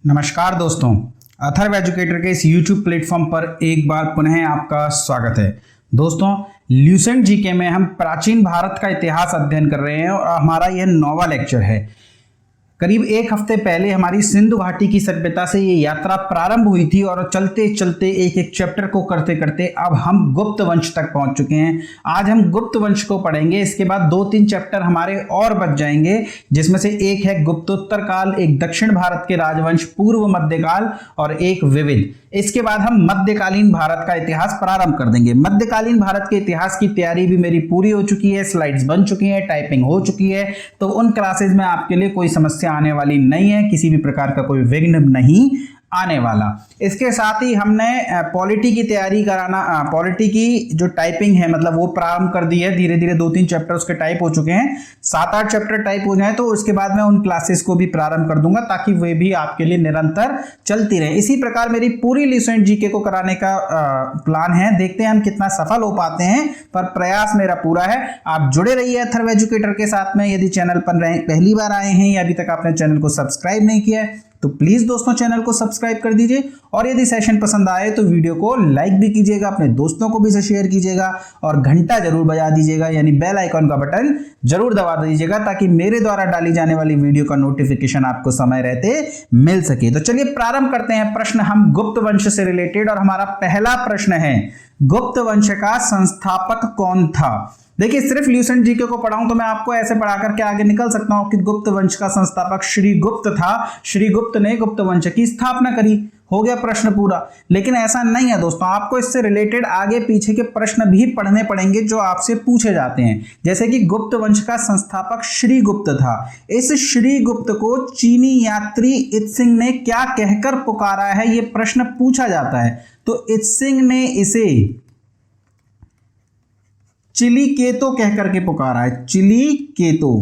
नमस्कार दोस्तों, अथर्व एजुकेटर के इस YouTube प्लेटफॉर्म पर एक बार पुनः आपका स्वागत है। दोस्तों, ल्यूसेंट जीके में हम प्राचीन भारत का इतिहास अध्ययन कर रहे हैं और हमारा यह 9वां लेक्चर है। करीब एक हफ्ते पहले हमारी सिंधु घाटी की सभ्यता से ये यात्रा प्रारंभ हुई थी और चलते चलते एक एक चैप्टर को करते करते अब हम गुप्त वंश तक पहुंच चुके हैं। आज हम गुप्त वंश को पढ़ेंगे, इसके बाद 2-3 चैप्टर हमारे और बच जाएंगे, जिसमें से एक है गुप्तोत्तर काल, एक दक्षिण भारत के राजवंश, पूर्व मध्यकाल और एक विविध। इसके बाद हम मध्यकालीन भारत का इतिहास प्रारंभ कर देंगे। मध्यकालीन भारत के इतिहास की तैयारी भी मेरी पूरी हो चुकी है, स्लाइड्स बन चुकी हैं, टाइपिंग हो चुकी है, तो उन क्लासेस में आपके लिए कोई समस्या आने वाली नहीं है, किसी भी प्रकार का कोई विघ्न नहीं आने वाला। इसके साथ ही हमने पॉलिटी की तैयारी कराना, पॉलिटी की जो टाइपिंग है मतलब वो प्रारंभ कर दी है। धीरे धीरे 2-3 चैप्टर उसके टाइप हो चुके हैं। 7-8 चैप्टर टाइप हो जाए तो उसके बाद मैं उन क्लासेस को भी प्रारंभ कर दूंगा ताकि वे भी आपके लिए निरंतर चलती रहे। इसी प्रकार मेरी पूरी ल्यूसेंट जीके को कराने का प्लान है। देखते हैं हम कितना सफल हो पाते हैं, पर प्रयास मेरा पूरा है। आप जुड़े रहिए अथर्व एजुकेटर के साथ में। यदि चैनल पर पहली बार आए हैं या अभी तक आपने चैनल को सब्सक्राइब नहीं किया है तो प्लीज दोस्तों चैनल को सब्सक्राइब कर दीजिए, और यदि सेशन पसंद आए तो वीडियो को लाइक भी कीजिएगा, अपने दोस्तों को भी शेयर कीजिएगा और घंटा जरूर बजा दीजिएगा, यानी बेल आइकॉन का बटन जरूर दबा दीजिएगा ताकि मेरे द्वारा डाली जाने वाली वीडियो का नोटिफिकेशन आपको समय रहते मिल सके। तो चलिए प्रारंभ करते हैं प्रश्न हम गुप्त वंश से रिलेटेड, और हमारा पहला प्रश्न है गुप्त वंश का संस्थापक कौन था। देखिए, सिर्फ ल्यूसेंट जीके को पढ़ाऊं तो मैं आपको ऐसे पढ़ा करके आगे निकल सकता हूं कि गुप्त वंश का संस्थापक श्रीगुप्त था, श्रीगुप्त ने गुप्त वंश की स्थापना करी, हो गया प्रश्न पूरा। लेकिन ऐसा नहीं है दोस्तों, आपको इससे रिलेटेड आगे पीछे के प्रश्न भी पढ़ने पड़ेंगे जो आपसे पूछे जाते हैं। जैसे कि गुप्त वंश का संस्थापक श्रीगुप्त था, इस श्रीगुप्त को चीनी यात्री इत्सिंग ने क्या कहकर पुकारा है, यह प्रश्न पूछा जाता है। तो इत्सिंग ने इसे चिली केतो कहकर के पुकारा है, चिली केतो।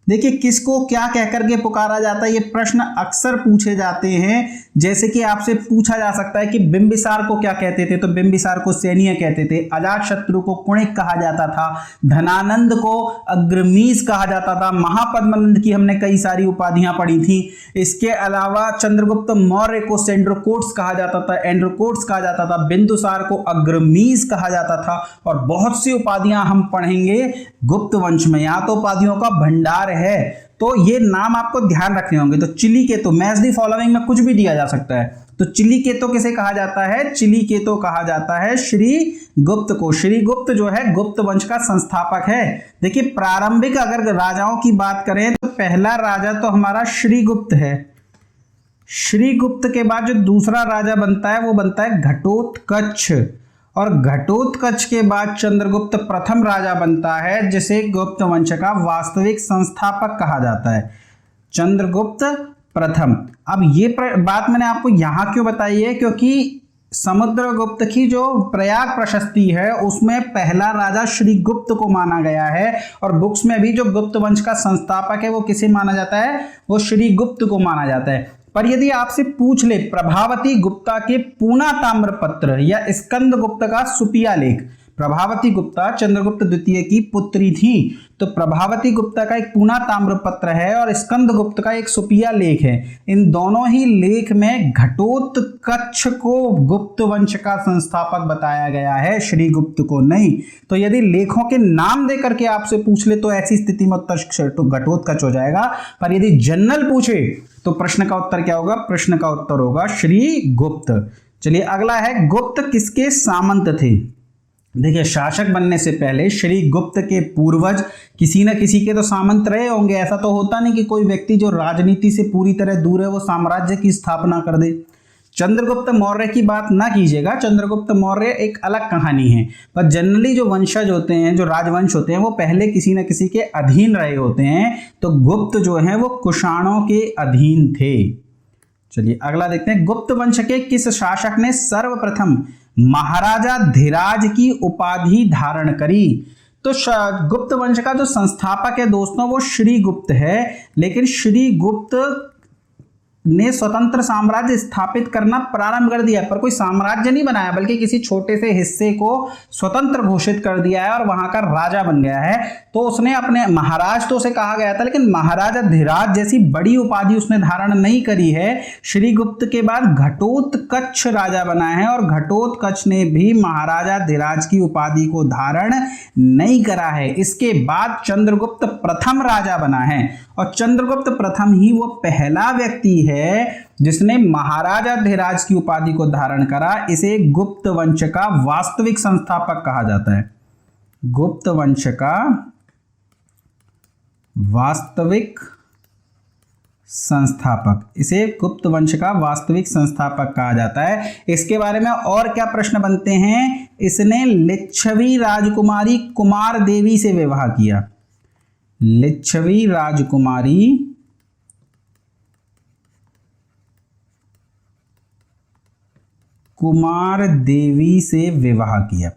देखिए, किसको क्या कहकर के पुकारा जाता है, ये प्रश्न अक्सर पूछे जाते हैं। जैसे कि आपसे पूछा जा सकता है कि बिंबिसार को क्या कहते थे, तो बिंबिसार को सैन्य कहते थे, अजातशत्रु को कुणिक कहा जाता था, धनानंद को अग्रमीज कहा जाता था, महापद्मनंद की हमने कई सारी उपाधियां पढ़ी थी। इसके अलावा चंद्रगुप्त मौर्य को सेंड्रोकोट्स कहा जाता था, एंड्रोकोट्स कहा जाता था, बिंदुसार को अग्रमीज कहा जाता था, और बहुत सी उपाधियां हम पढ़ेंगे गुप्त वंश में। यहां तो उपाधियों का भंडार है, तो ये नाम आपको ध्यान रखने होंगे। तो चिली केतो, मैच द फॉलोइंग में कुछ भी दिया जा सकता है। तो चिली केतो किसे कहा जाता है, चिली केतो कहा जाता है श्रीगुप्त को। श्रीगुप्त जो है गुप्त वंश का संस्थापक है। देखिए, प्रारंभिक अगर राजाओं की बात करें तो पहला राजा तो हमारा श्रीगुप्त है। श्रीगुप्त के बाद जो दूसरा राजा बनता है वो बनता है घटोत्कच, और घटोत्कच के बाद चंद्रगुप्त प्रथम राजा बनता है, जिसे गुप्त वंश का वास्तविक संस्थापक कहा जाता है, चंद्रगुप्त प्रथम। अब ये बात मैंने आपको यहां क्यों बताई है, क्योंकि समुद्रगुप्त की जो प्रयाग प्रशस्ति है उसमें पहला राजा श्रीगुप्त को माना गया है, और बुक्स में भी जो गुप्त वंश का संस्थापक है वो किसे माना जाता है, वो श्रीगुप्त को माना जाता है। पर यदि आपसे पूछ ले प्रभावती गुप्ता के पूना ताम्रपत्र या स्कंद गुप्त का सुपिया लेख, प्रभावती गुप्ता चंद्रगुप्त द्वितीय की पुत्री थी, तो प्रभावती गुप्ता का एक पूना ताम्रपत्र है और स्कंद गुप्त का एक सुपिया लेख है। इन दोनों ही लेख में घटोत्कच को गुप्त वंश का संस्थापक बताया गया है, श्रीगुप्त को नहीं। तो यदि लेखों के नाम देकर के आपसे पूछ ले तो ऐसी स्थिति में उत्तर घटोत्कच हो जाएगा। पर यदि जनरल पूछे तो प्रश्न का उत्तर क्या होगा, प्रश्न का उत्तर होगा श्रीगुप्त। चलिए अगला है, गुप्त किसके सामंत थे। देखिए, शासक बनने से पहले श्रीगुप्त के पूर्वज किसी न किसी के तो सामंत रहे होंगे। ऐसा तो होता नहीं कि कोई व्यक्ति जो राजनीति से पूरी तरह दूर है वो साम्राज्य की स्थापना कर दे। चंद्रगुप्त मौर्य की बात ना कीजिएगा, चंद्रगुप्त मौर्य एक अलग कहानी है। पर जनरली जो वंशज होते हैं, जो राजवंश होते हैं, वो पहले किसी न किसी के अधीन रहे होते हैं। तो गुप्त जो है वो कुषाणों के अधीन थे। चलिए अगला देखते हैं, गुप्त वंश के किस शासक ने सर्वप्रथम महाराजा धीराज की उपाधि धारण करी। तो गुप्त वंश का जो संस्थापक है दोस्तों वो श्रीगुप्त है, लेकिन श्रीगुप्त ने स्वतंत्र साम्राज्य स्थापित करना प्रारंभ कर दिया, पर कोई साम्राज्य नहीं बनाया बल्कि किसी छोटे से हिस्से को स्वतंत्र घोषित कर दिया है और वहां का राजा बन गया है। तो उसने अपने महाराज तो उसे कहा गया था, लेकिन महाराजा धीराज जैसी बड़ी उपाधि उसने धारण नहीं करी है। श्रीगुप्त के बाद घटोत्कच राजा बना है और घटोत्कच ने भी महाराजा धीराज की उपाधि को धारण नहीं करा है। इसके बाद चंद्रगुप्त प्रथम राजा बना है और चंद्रगुप्त प्रथम ही वो पहला व्यक्ति है जिसने महाराजा धीराज की उपाधि को धारण करा। इसे गुप्त वंश का वास्तविक संस्थापक कहा जाता है। गुप्त वंश का वास्तविक संस्थापक, इसे गुप्त वंश का वास्तविक संस्थापक कहा जाता है। इसके बारे में और क्या प्रश्न बनते हैं? इसने लिच्छवी राजकुमारी कुमार देवी से विवाह किया। लिच्छवी राजकुमारी कुमार देवी से विवाह किया।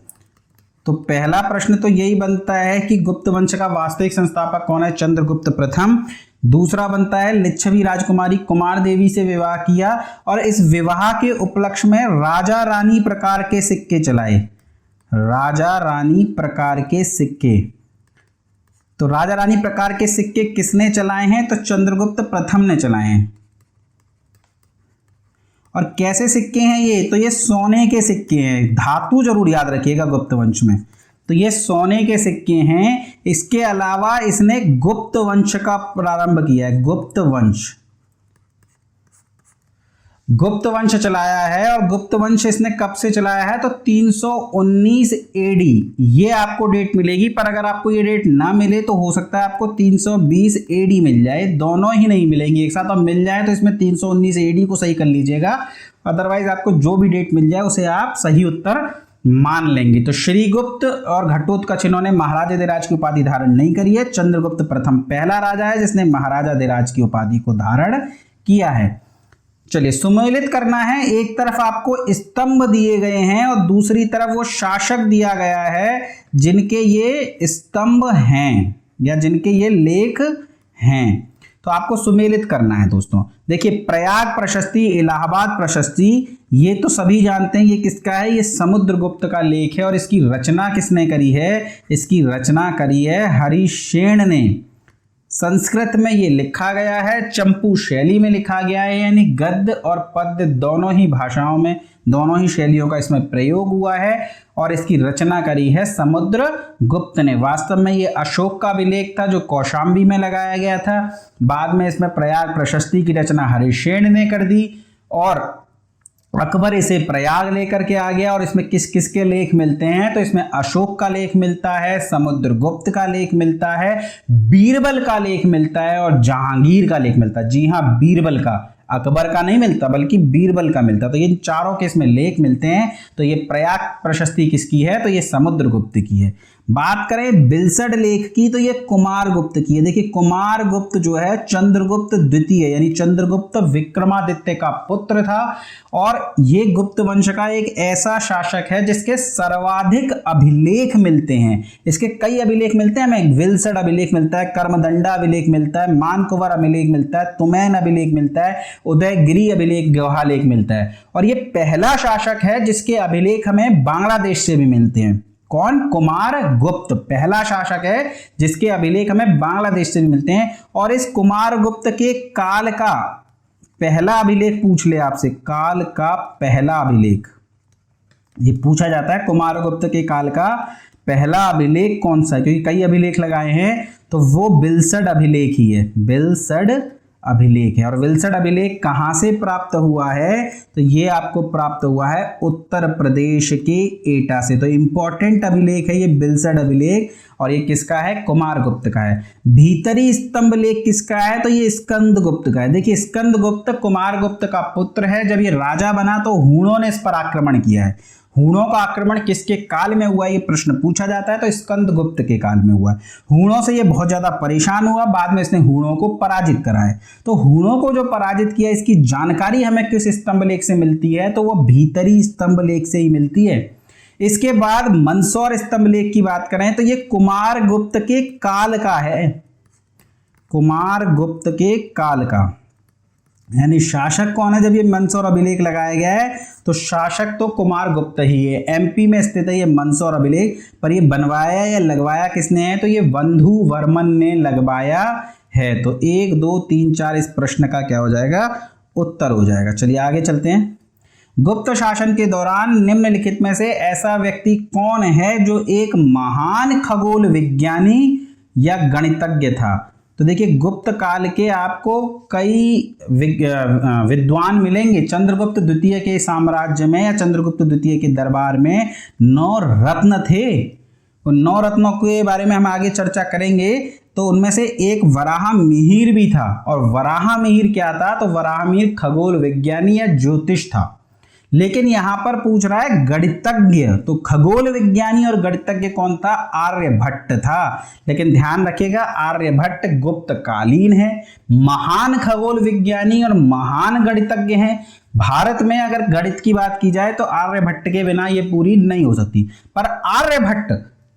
तो पहला प्रश्न तो यही बनता है कि गुप्त वंश का वास्तविक संस्थापक कौन है? चंद्रगुप्त प्रथम। दूसरा बनता है लिच्छवी राजकुमारी कुमार देवी से विवाह किया और इस विवाह के उपलक्ष्य में राजा रानी प्रकार के सिक्के चलाए। राजा रानी प्रकार के सिक्के, तो राजा रानी प्रकार के सिक्के किसने चलाए हैं? तो चंद्रगुप्त प्रथम ने चलाए हैं। और कैसे सिक्के हैं ये? तो ये सोने के सिक्के हैं। धातु जरूर याद रखिएगा गुप्त वंश में। तो ये सोने के सिक्के हैं। इसके अलावा इसने गुप्त वंश का प्रारंभ किया है। गुप्त वंश, गुप्त वंश चलाया है। और गुप्त वंश इसने कब से चलाया है? तो 319 एडी, ये आपको डेट मिलेगी। पर अगर आपको ये डेट ना मिले तो हो सकता है आपको 320 एडी मिल जाए। दोनों ही नहीं मिलेंगी एक साथ, और मिल जाए तो इसमें 319 एडी को सही कर लीजिएगा। अदरवाइज आपको जो भी डेट मिल जाए उसे आप सही उत्तर मान लेंगे। तो श्रीगुप्त और घटोत्कच इन्होंने महाराजा धीराज की उपाधि धारण नहीं करी है। चंद्रगुप्त प्रथम पहला राजा है जिसने महाराजा धीराज की उपाधि को धारण किया है। चलिए सुमेलित करना है। एक तरफ आपको स्तंभ दिए गए हैं और दूसरी तरफ वो शासक दिया गया है जिनके ये स्तंभ हैं या जिनके ये लेख हैं। तो आपको सुमेलित करना है दोस्तों। देखिए प्रयाग प्रशस्ति, इलाहाबाद प्रशस्ति, ये तो सभी जानते हैं ये किसका है? ये समुद्रगुप्त का लेख है। और इसकी रचना किसने करी है? इसकी रचना करी है हरिशेन ने। संस्कृत में ये लिखा गया है, चंपू शैली में लिखा गया है, यानी गद्य और पद्य दोनों ही भाषाओं में, दोनों ही शैलियों का इसमें प्रयोग हुआ है। और इसकी रचना करी है समुद्रगुप्त ने। वास्तव में ये अशोक का अभिलेख था जो कौशाम्बी में लगाया गया था। बाद में इसमें प्रयाग प्रशस्ति की रचना हरिशेन ने कर दी और अकबर इसे प्रयाग लेकर के आ गया। और इसमें किस किस के लेख मिलते हैं? तो इसमें अशोक का लेख मिलता है, समुद्रगुप्त का लेख मिलता है, बीरबल का लेख मिलता है और जहांगीर का लेख मिलता है। जी हाँ, बीरबल का, अकबर का नहीं मिलता बल्कि बीरबल का मिलता। तो ये चारों के इसमें लेख मिलते हैं। तो ये प्रयाग प्रशस्ति किसकी है? तो ये समुद्रगुप्त की है। बात करें बिलसड लेख की तो ये कुमारगुप्त की है। देखिए कुमारगुप्त जो है चंद्रगुप्त द्वितीय यानी चंद्रगुप्त विक्रमादित्य का पुत्र था और ये गुप्त वंश का एक ऐसा शासक है जिसके सर्वाधिक अभिलेख मिलते हैं। इसके कई अभिलेख मिलते हैं हमें। विल्सड अभिलेख मिलता है, कर्मदंडा अभिलेख मिलता है, मानकुवर अभिलेख मिलता है, तुमैन अभिलेख मिलता है, उदयगिरी अभिलेख, गवाह लेख मिलता है। और ये पहला शासक है जिसके अभिलेख हमें बांग्लादेश से भी मिलते हैं। कौन? कुमारगुप्त पहला शासक है जिसके अभिलेख हमें बांग्लादेश से भी मिलते हैं। और इस कुमारगुप्त के काल का पहला अभिलेख पूछ ले आपसे, काल का पहला अभिलेख ये पूछा जाता है। कुमारगुप्त के काल का पहला अभिलेख कौन सा है? क्योंकि कई अभिलेख लगाए हैं तो वो बिलसड अभिलेख ही है। बिलसड अभिलेख है। और विल्सड अभिलेख कहां से प्राप्त हुआ है? तो ये आपको प्राप्त हुआ है उत्तर प्रदेश के एटा से। तो इंपॉर्टेंट अभिलेख है ये बिलसड अभिलेख और ये किसका है? कुमारगुप्त का है। भीतरी स्तंभ लेख किसका है? तो ये स्कंदगुप्त का है। देखिए स्कंदगुप्त कुमारगुप्त का पुत्र है। जब ये राजा बना तो हूणों ने इस पर आक्रमण किया है। हूणों का आक्रमण किसके काल में हुआ ये प्रश्न पूछा जाता है तो स्कंदगुप्त के काल में हुआ। हूणों से ये बहुत ज्यादा परेशान हुआ, बाद में इसने हूणों को पराजित करा है। तो हूणों को जो पराजित किया इसकी जानकारी हमें किस स्तंभ लेख से मिलती है? तो वो भीतरी स्तंभ लेख से ही मिलती है। इसके बाद मंदसौर स्तंभ लेख की बात करें तो ये कुमारगुप्त के काल का है। कुमारगुप्त के काल का यानी शासक कौन है जब ये मंदसौर अभिलेख लगाया गया है, तो शासक तो कुमार गुप्त ही है। एमपी में स्थित है ये मंदसौर अभिलेख, पर ये बनवाया या लगवाया किसने है, तो ये बंधु वर्मन ने लगवाया है। तो 1 2 3 4 इस प्रश्न का क्या हो जाएगा, उत्तर हो जाएगा। चलिए आगे चलते हैं। गुप्त शासन के दौरान निम्नलिखित में से ऐसा व्यक्ति कौन है जो एक महान खगोल विज्ञानी या गणितज्ञ था। तो देखिए गुप्त काल के आपको कई विद्वान मिलेंगे। चंद्रगुप्त द्वितीय के साम्राज्य में या चंद्रगुप्त द्वितीय के दरबार में 9 रत्न थे। उन 9 रत्नों के बारे में हम आगे चर्चा करेंगे। तो उनमें से एक वराह मिहिर भी था। और वराह मिहिर क्या था, तो वराह मिहिर खगोल विज्ञानी या ज्योतिष था। लेकिन यहां पर पूछ रहा है गणितज्ञ, तो खगोल विज्ञानी और गणितज्ञ कौन था, आर्यभट्ट था। लेकिन ध्यान रखिएगा आर्यभट्ट गुप्त कालीन है, महान खगोल विज्ञानी और महान गणितज्ञ हैं। भारत में अगर गणित की बात की जाए तो आर्यभट्ट के बिना ये पूरी नहीं हो सकती। पर आर्यभट्ट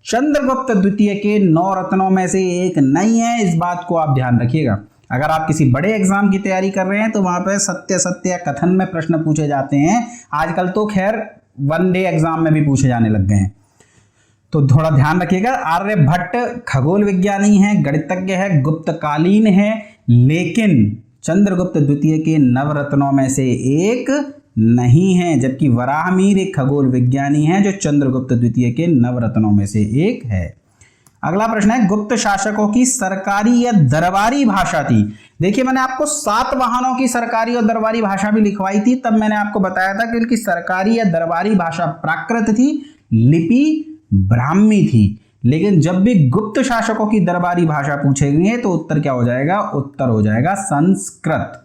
चंद्रगुप्त द्वितीय के 9 रत्नों में से एक नहीं है, इस बात को आप ध्यान रखिएगा। अगर आप किसी बड़े एग्जाम की तैयारी कर रहे हैं तो वहां पर सत्य सत्य या कथन में प्रश्न पूछे जाते हैं। आजकल तो खैर 1 डे एग्जाम में भी पूछे जाने लग गए हैं, तो थोड़ा ध्यान रखिएगा। आर्यभट्ट खगोल विज्ञानी है, गणितज्ञ है, गुप्तकालीन है, लेकिन चंद्रगुप्त द्वितीय के नवरत्नों में से एक नहीं है। जबकि वराहमिहिर एक खगोल विज्ञानी है जो चंद्रगुप्त द्वितीय के नवरत्नों में से एक है। अगला प्रश्न है, गुप्त शासकों की सरकारी या दरबारी भाषा थी। देखिए मैंने आपको सातवाहनों की सरकारी और दरबारी भाषा भी लिखवाई थी, तब मैंने आपको बताया था कि उनकी सरकारी या दरबारी भाषा प्राकृत थी, लिपि ब्राह्मी थी। लेकिन जब भी गुप्त शासकों की दरबारी भाषा पूछेगी है तो उत्तर क्या हो जाएगा, उत्तर हो जाएगा संस्कृत।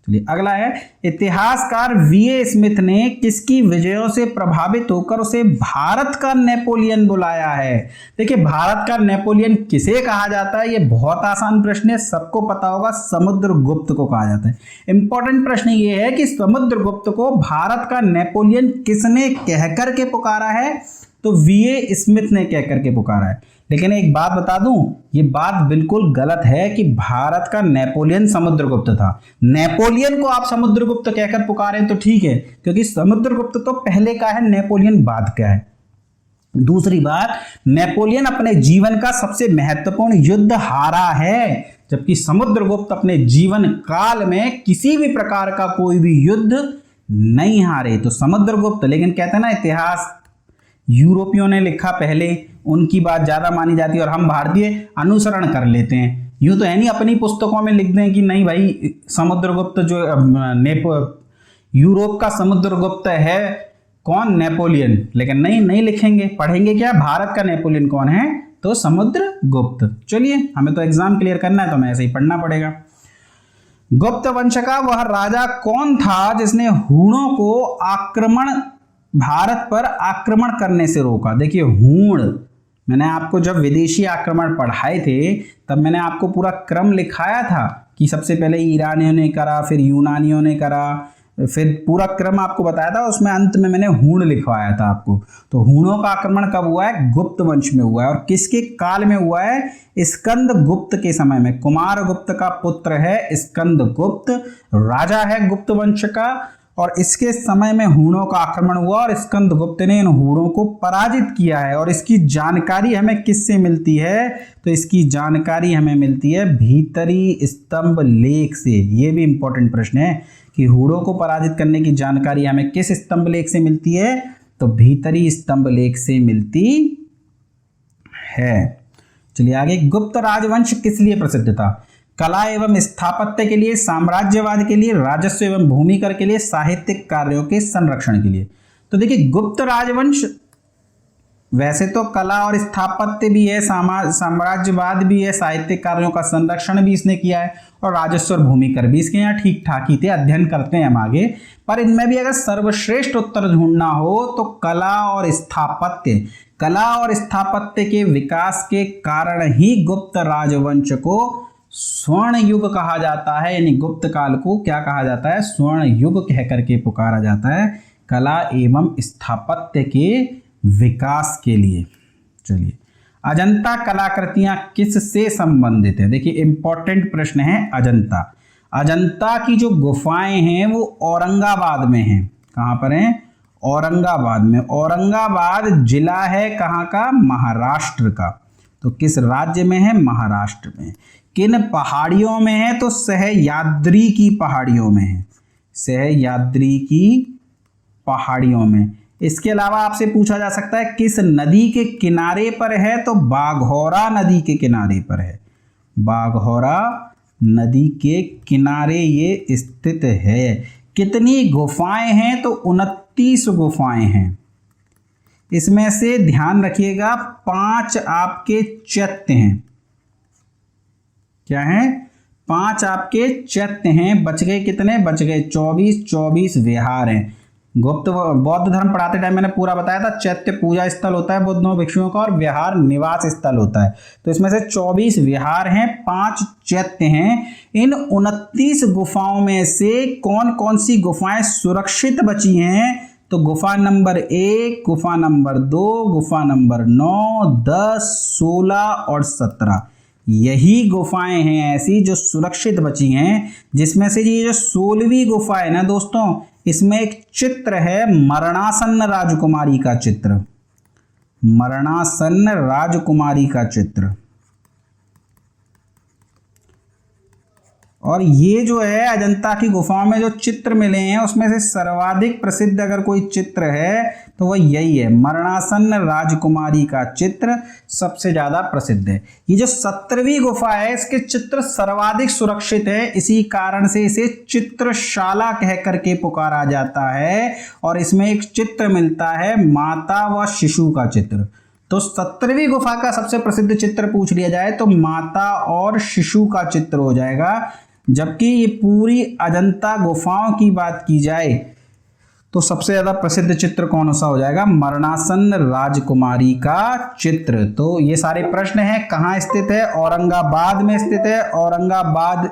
चलिए अगला है, इतिहासकार वीए स्मिथ ने किसकी विजयों से प्रभावित होकर उसे भारत का नेपोलियन बुलाया है। देखिए भारत का नेपोलियन किसे कहा जाता है, ये बहुत आसान प्रश्न है, सबको पता होगा, समुद्रगुप्त को कहा जाता है। इंपॉर्टेंट प्रश्न ये है कि समुद्रगुप्त को भारत का नेपोलियन किसने कहकर के पुकारा है, तो वीए स्मिथ ने कहकर के पुकारा है। लेकिन एक बात बता दूं, ये बात बिल्कुल गलत है कि भारत का नेपोलियन समुद्रगुप्त था। नेपोलियन को आप समुद्रगुप्त कहकर पुकारें तो ठीक है, क्योंकि समुद्रगुप्त तो पहले का है, नेपोलियन बाद का है। दूसरी बात, नेपोलियन अपने जीवन का सबसे महत्वपूर्ण युद्ध हारा है, जबकि समुद्रगुप्त अपने जीवन काल में किसी भी प्रकार का कोई भी युद्ध नहीं हारे। तो समुद्रगुप्त, लेकिन कहते हैं ना इतिहास यूरोपियों ने लिखा पहले, उनकी बात ज्यादा मानी जाती है और हम भारतीय अनुसरण कर लेते हैं। यूं तो है नहीं अपनी पुस्तकों में लिख दें कि नहीं भाई समुद्रगुप्त जो यूरोप का समुद्रगुप्त है कौन, नेपोलियन। लेकिन नहीं लिखेंगे, पढ़ेंगे क्या, भारत का नेपोलियन कौन है, तो समुद्रगुप्त। चलिए हमें तो एग्जाम क्लियर करना है तो हमें ऐसे ही पढ़ना पड़ेगा। गुप्त वंश का वह राजा कौन था जिसने हूणों को भारत पर आक्रमण करने से रोका। देखिए हूण, मैंने आपको जब विदेशी आक्रमण पढ़ाए थे तब मैंने आपको पूरा क्रम लिखाया था कि सबसे पहले ईरानियों ने करा, फिर यूनानियों ने करा, फिर पूरा क्रम आपको बताया था। उसमें अंत में मैंने हूण लिखवाया था आपको। तो हूणों का आक्रमण कब हुआ है, गुप्त वंश में हुआ है। और किसके काल में हुआ है, स्कंद गुप्त के समय में। कुमार गुप्त का पुत्र है स्कंद गुप्त, राजा है गुप्त वंश का, और इसके समय में हूणों का आक्रमण हुआ और स्कंदगुप्त ने इन हूणों को पराजित किया है। और इसकी जानकारी हमें किससे मिलती है, तो इसकी जानकारी हमें मिलती है भीतरी स्तंभ लेख से। ये भी इंपॉर्टेंट प्रश्न है कि हूणों को पराजित करने की जानकारी हमें किस स्तंभ लेख से मिलती है, तो भीतरी स्तंभ लेख से मिलती है। चलिए आगे, गुप्त राजवंश किस लिए प्रसिद्ध था, कला एवं स्थापत्य के लिए, साम्राज्यवाद के लिए, राजस्व एवं भूमि कर के लिए, साहित्यिक कार्यों के संरक्षण के लिए। तो देखिए गुप्त राजवंश वैसे तो कला और स्थापत्य भी है, साम्राज्यवाद भी है, साहित्यिक कार्यों का संरक्षण भी इसने किया है, और राजस्व और भूमि कर भी इसके यहाँ ठीक ठाक ही थे। अध्ययन करते हैं हम आगे, पर इनमें भी अगर सर्वश्रेष्ठ उत्तर ढूंढना हो तो कला और स्थापत्य, कला और स्थापत्य के विकास के कारण ही गुप्त राजवंश को स्वर्ण युग कहा जाता है। यानी गुप्त काल को क्या कहा जाता है, स्वर्ण युग कह करके पुकारा जाता है, कला एवं स्थापत्य के विकास के लिए। चलिए, अजंता कलाकृतियां किससे संबंधित है, देखिए इंपॉर्टेंट प्रश्न है। अजंता, अजंता की जो गुफाएं हैं वो औरंगाबाद में हैं। कहाँ पर हैं? औरंगाबाद में। औरंगाबाद जिला है कहाँ का? महाराष्ट्र का। तो किस राज्य में है? महाराष्ट्र में। किन पहाड़ियों में है? तो सह्याद्री की पहाड़ियों में है। सह्याद्री की पहाड़ियों में। इसके अलावा आपसे पूछा जा सकता है किस नदी के किनारे पर है? तो बाघौरा नदी के किनारे पर है। बाघौरा नदी के किनारे ये स्थित है। कितनी गुफाएं हैं? तो 29 गुफाएं हैं। इसमें से ध्यान रखिएगा 5 आपके चैत्य हैं। क्या हैं? 5 आपके चैत्य हैं। बच गए कितने? बच गए 24 विहार हैं। गुप्त बौद्ध धर्म पढ़ाते टाइम मैंने पूरा बताया था, चैत्य पूजा स्थल होता है बुद्धों भिक्षुओं का और विहार निवास स्थल होता है। तो इसमें से 24 विहार हैं, 5 चैत्य हैं। इन 29 गुफाओं में से कौन कौन सी गुफाएं सुरक्षित बची हैं? तो गुफा नंबर 1, गुफा नंबर 2, गुफा नंबर 9, 10, 16 और 17। यही गुफाएं हैं ऐसी जो सुरक्षित बची हैं, जिसमें से ये जो 16वीं गुफा है ना दोस्तों, इसमें एक चित्र है मरणासन्न राजकुमारी का चित्र। मरणासन्न राजकुमारी का चित्र। और ये जो है अजंता की गुफाओं में जो चित्र मिले हैं उसमें से सर्वाधिक प्रसिद्ध अगर कोई चित्र है तो वह यही है, मरणासन्न राजकुमारी का चित्र सबसे ज्यादा प्रसिद्ध है। ये जो 17वीं गुफा है इसके चित्र सर्वाधिक सुरक्षित है, इसी कारण से इसे चित्रशाला कह करके पुकारा जाता है। और इसमें एक चित्र मिलता है माता व शिशु का चित्र। तो 17वीं गुफा का सबसे प्रसिद्ध चित्र पूछ लिया जाए तो माता और शिशु का चित्र हो जाएगा। जबकि ये पूरी अजंता गुफाओं की बात की जाए तो सबसे ज्यादा प्रसिद्ध चित्र कौन सा हो जाएगा? मरणासन्न राजकुमारी का चित्र। तो ये सारे प्रश्न हैं। कहाँ स्थित है? औरंगाबाद में स्थित है। औरंगाबाद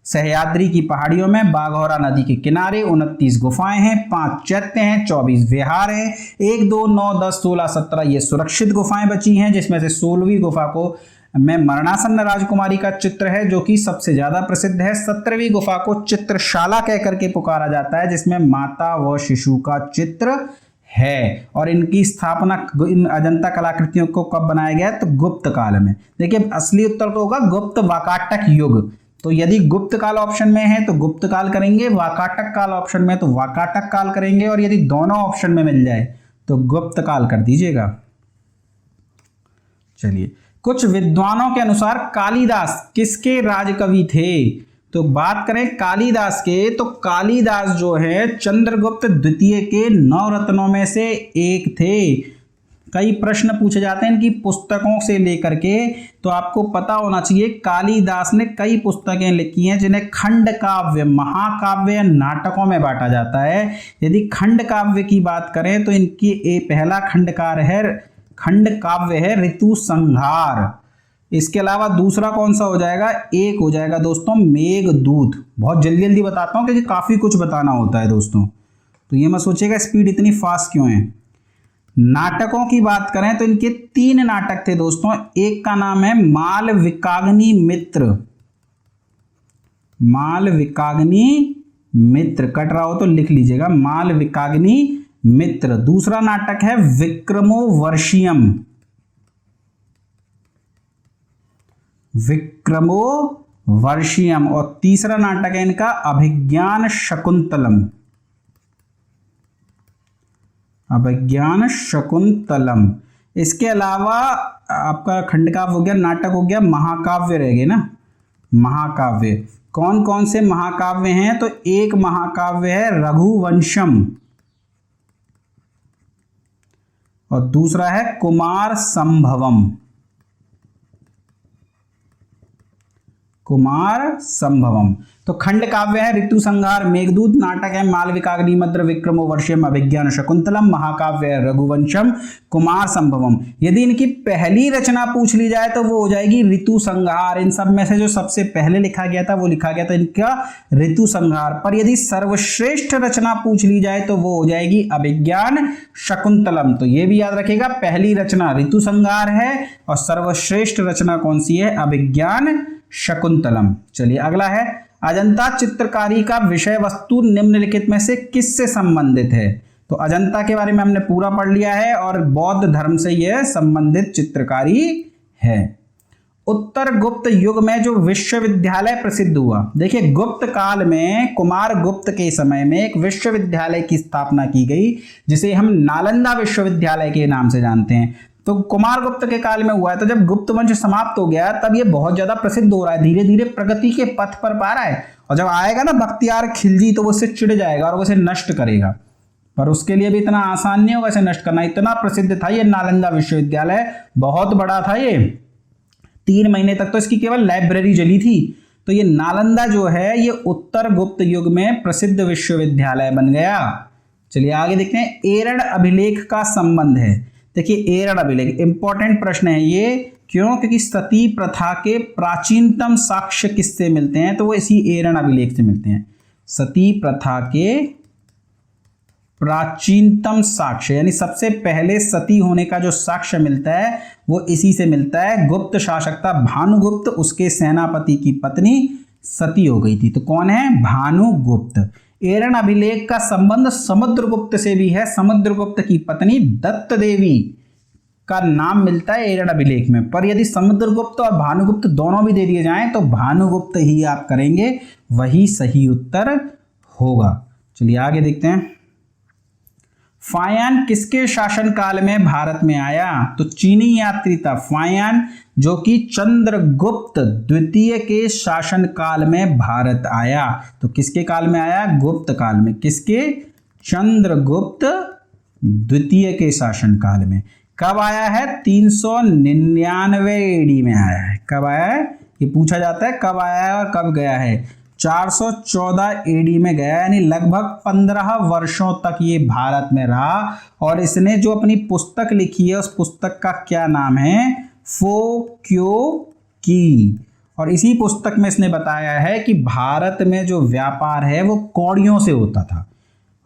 सह्याद्री की पहाड़ियों में, बाघौरा नदी के किनारे। 29 गुफाएं हैं, 5 चैत्य हैं, 24 विहार हैं। 1, 2, 9, 10, 16, 17 ये सुरक्षित गुफाएं बची हैं, जिसमें से 16वीं गुफा को में मरणासन्न राजकुमारी का चित्र है जो कि सबसे ज्यादा प्रसिद्ध है। 17वीं गुफा को चित्रशाला कह करके पुकारा जाता है, जिसमें माता व शिशु का चित्र है। और इनकी स्थापना इन अजंता कलाकृतियों को कब बनाया गया? तो गुप्त काल में। देखिए असली उत्तर तो होगा गुप्त वाकाटक युग। तो यदि गुप्त काल ऑप्शन में है तो गुप्त काल करेंगे, वाकाटक काल ऑप्शन में तो वाकाटक काल करेंगे, और यदि दोनों ऑप्शन में मिल जाए तो गुप्त काल कर दीजिएगा। चलिए, कुछ विद्वानों के अनुसार कालिदास किसके राजकवि थे? तो बात करें कालिदास के, तो कालिदास जो है चंद्रगुप्त द्वितीय के 9 रत्नों में से एक थे। कई प्रश्न पूछे जाते हैं इनकी पुस्तकों से लेकर के, तो आपको पता होना चाहिए कालिदास ने कई पुस्तकें लिखी हैं जिन्हें खंड काव्य, महाकाव्य, नाटकों में बांटा जाता है। यदि खंड काव्य की बात करें तो इनकी पहला खंड काव्य है ऋतु संहार। इसके अलावा दूसरा कौन सा हो जाएगा? एक हो जाएगा दोस्तों मेघदूत। बहुत जल्दी जल्दी बताता हूं क्योंकि काफी कुछ बताना होता है दोस्तों, तो ये मत सोचिएगा स्पीड इतनी फास्ट क्यों है। नाटकों की बात करें तो इनके 3 नाटक थे दोस्तों। एक का नाम है मालविकाग्नि मित्र। मालविकाग्नि मित्र कट रहा हो तो लिख लीजिएगा, मालविकाग्नि मित्र। दूसरा नाटक है विक्रमोवर्षियम। विक्रमोवर्षियम। और तीसरा नाटक है इनका अभिज्ञान शकुंतलम। अभिज्ञान शकुंतलम। इसके अलावा आपका खंड काव्य हो गया, नाटक हो गया, महाकाव्य रह गए ना। महाकाव्य कौन कौन से महाकाव्य हैं? तो एक महाकाव्य है रघुवंशम और दूसरा है कुमार संभवम। कुमार संभवम। तो खंड काव्य है ऋतु संहार, मेघदूत। नाटक है मालविकाग्नि मित्र, विक्रमोवर्षियम, अभिज्ञान शकुंतलम। महाकाव्य है रघुवंशम, कुमार संभवम। यदि इनकी पहली रचना पूछ ली जाए तो वो हो जाएगी ऋतु संहार। इन सब में से जो सबसे पहले लिखा गया था वो लिखा गया था इनका ऋतु संहार। पर यदि सर्वश्रेष्ठ रचना पूछ ली जाए तो वो हो जाएगी अभिज्ञान शकुंतलम। तो ये भी याद रखिएगा, पहली रचना ऋतु संहार है और सर्वश्रेष्ठ रचना कौन सी है? अभिज्ञान शकुंतलम। चलिए अगला है अजंता चित्रकारी का विषय वस्तु निम्नलिखित में से किससे संबंधित है? तो अजंता के बारे में हमने पूरा पढ़ लिया है और बौद्ध धर्म से यह संबंधित चित्रकारी है। उत्तर गुप्त युग में जो विश्वविद्यालय प्रसिद्ध हुआ, देखिए गुप्त काल में कुमार गुप्त के समय में एक विश्वविद्यालय की स्थापना की गई जिसे हम नालंदा विश्वविद्यालय के नाम से जानते हैं। तो कुमार गुप्त के काल में हुआ है। तो जब गुप्त वंश समाप्त हो गया तब ये बहुत ज्यादा प्रसिद्ध हो रहा है, धीरे धीरे प्रगति के पथ पर पा रहा है। और जब आएगा ना बख्तियार खिलजी तो वो उससे चिढ़ जाएगा और वो उसे नष्ट करेगा, पर उसके लिए भी इतना आसान नहीं होगा इसे नष्ट करना। इतना प्रसिद्ध था ये नालंदा विश्वविद्यालय, बहुत बड़ा था ये। 3 महीने तक तो इसकी केवल लाइब्रेरी जली थी। तो ये नालंदा जो है ये उत्तर गुप्त युग में प्रसिद्ध विश्वविद्यालय बन गया। चलिए आगे देखते हैं, एरण अभिलेख का संबंध है। देखिए एरण अभिलेख इंपॉर्टेंट प्रश्न है ये, क्यों? क्योंकि सती प्रथा के प्राचीनतम साक्ष्य किससे मिलते हैं? तो वो इसी एरण अभिलेख से मिलते हैं। सती प्रथा के प्राचीनतम साक्ष्य यानी सबसे पहले सती होने का जो साक्ष्य मिलता है वो इसी से मिलता है। गुप्त शासक था भानुगुप्त, उसके सेनापति की पत्नी सती हो गई थी। तो कौन है? भानुगुप्त। एरण अभिलेख का संबंध समुद्रगुप्त से भी है। समुद्रगुप्त की पत्नी दत्त देवी का नाम मिलता है एरण अभिलेख में। पर यदि समुद्रगुप्त और भानुगुप्त दोनों भी दे दिए जाएं तो भानुगुप्त ही आप करेंगे, वही सही उत्तर होगा। चलिए आगे देखते हैं, फायान किसके शासनकाल में भारत में आया? तो चीनी यात्री था फायान, जो कि चंद्रगुप्त द्वितीय के शासनकाल में भारत आया। तो किसके काल में आया? गुप्त काल में। किसके? चंद्रगुप्त द्वितीय के शासनकाल में। कब आया है? 399 एडी में आया है। कब आया है ये पूछा जाता है, कब आया है और कब गया है। 414 एडी में गया, यानी लगभग 15 वर्षों तक ये भारत में रहा। और इसने जो अपनी पुस्तक लिखी है उस पुस्तक का क्या नाम है? फो क्यो की। और इसी पुस्तक में इसने बताया है कि भारत में जो व्यापार है वो कौड़ियों से होता था।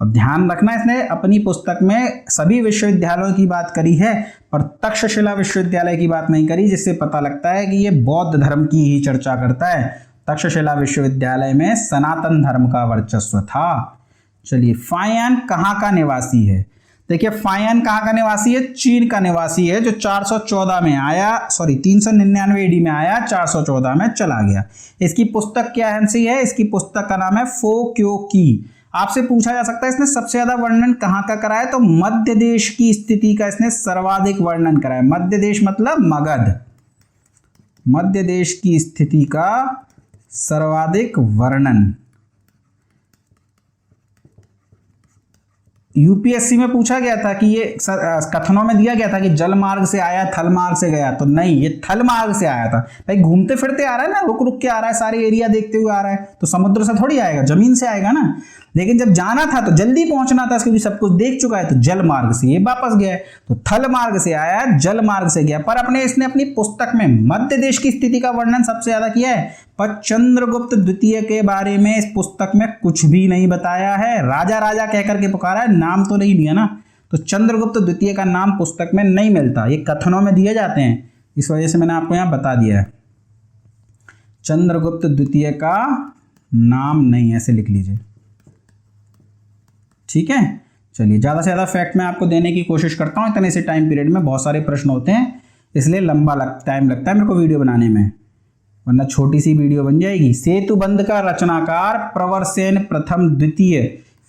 और ध्यान रखना, इसने अपनी पुस्तक में सभी विश्वविद्यालयों की बात करी है पर तक्षशिला विश्वविद्यालय की बात नहीं करी, जिससे पता लगता है कि ये बौद्ध धर्म की ही चर्चा करता है। तक्षशिला विश्वविद्यालय में सनातन धर्म का वर्चस्व था। चलिए, फायान कहाँ का निवासी है? देखिए फायान कहाँ का निवासी है? चीन का निवासी है, जो 414 में आया, 399 एडी में आया, 414 में चला गया। इसकी पुस्तक क्या है? इसकी पुस्तक का नाम है फो क्यो की। आपसे पूछा जा सकता है इसने सबसे ज्यादा वर्णन कहाँ का करा है? तो मध्य देश की स्थिति का इसने सर्वाधिक वर्णन करा है। मध्य देश मतलब मगध, मध्य देश की स्थिति का सर्वाधिक वर्णन। यूपीएससी में पूछा गया था कि ये कथनों में दिया गया था कि जल मार्ग से आया, थल मार्ग से गया, तो नहीं, ये थल मार्ग से आया था। भाई घूमते फिरते आ रहा है ना, रुक रुक के आ रहा है, सारे एरिया देखते हुए आ रहा है, तो समुद्र से थोड़ी आएगा, जमीन से आएगा ना। लेकिन जब जाना था तो जल्दी पहुंचना था, क्योंकि सब कुछ देख चुका है, तो जल मार्ग से ये वापस गया है। तो थल मार्ग से आया, जल मार्ग से गया। पर इसने अपनी पुस्तक में मध्य देश की स्थिति का वर्णन सबसे ज्यादा किया है। पर चंद्रगुप्त द्वितीय के बारे में इस पुस्तक में कुछ भी नहीं बताया है। राजा राजा कहकर के पुकारा है, नाम तो नहीं दिया ना। तो चंद्रगुप्त द्वितीय का नाम पुस्तक में नहीं मिलता, ये कथनों में दिए जाते हैं, इस वजह से मैंने आपको यहां बता दिया है। चंद्रगुप्त द्वितीय का नाम नहीं, ऐसे लिख लीजिए, ठीक है। चलिए, ज़्यादा से ज़्यादा फैक्ट मैं आपको देने की कोशिश करता हूँ। इतने से टाइम पीरियड में बहुत सारे प्रश्न होते हैं, इसलिए लंबा टाइम लगता है मेरे को वीडियो बनाने में, वरना छोटी सी वीडियो बन जाएगी। सेतुबंध का रचनाकार प्रवरसेन प्रथम द्वितीय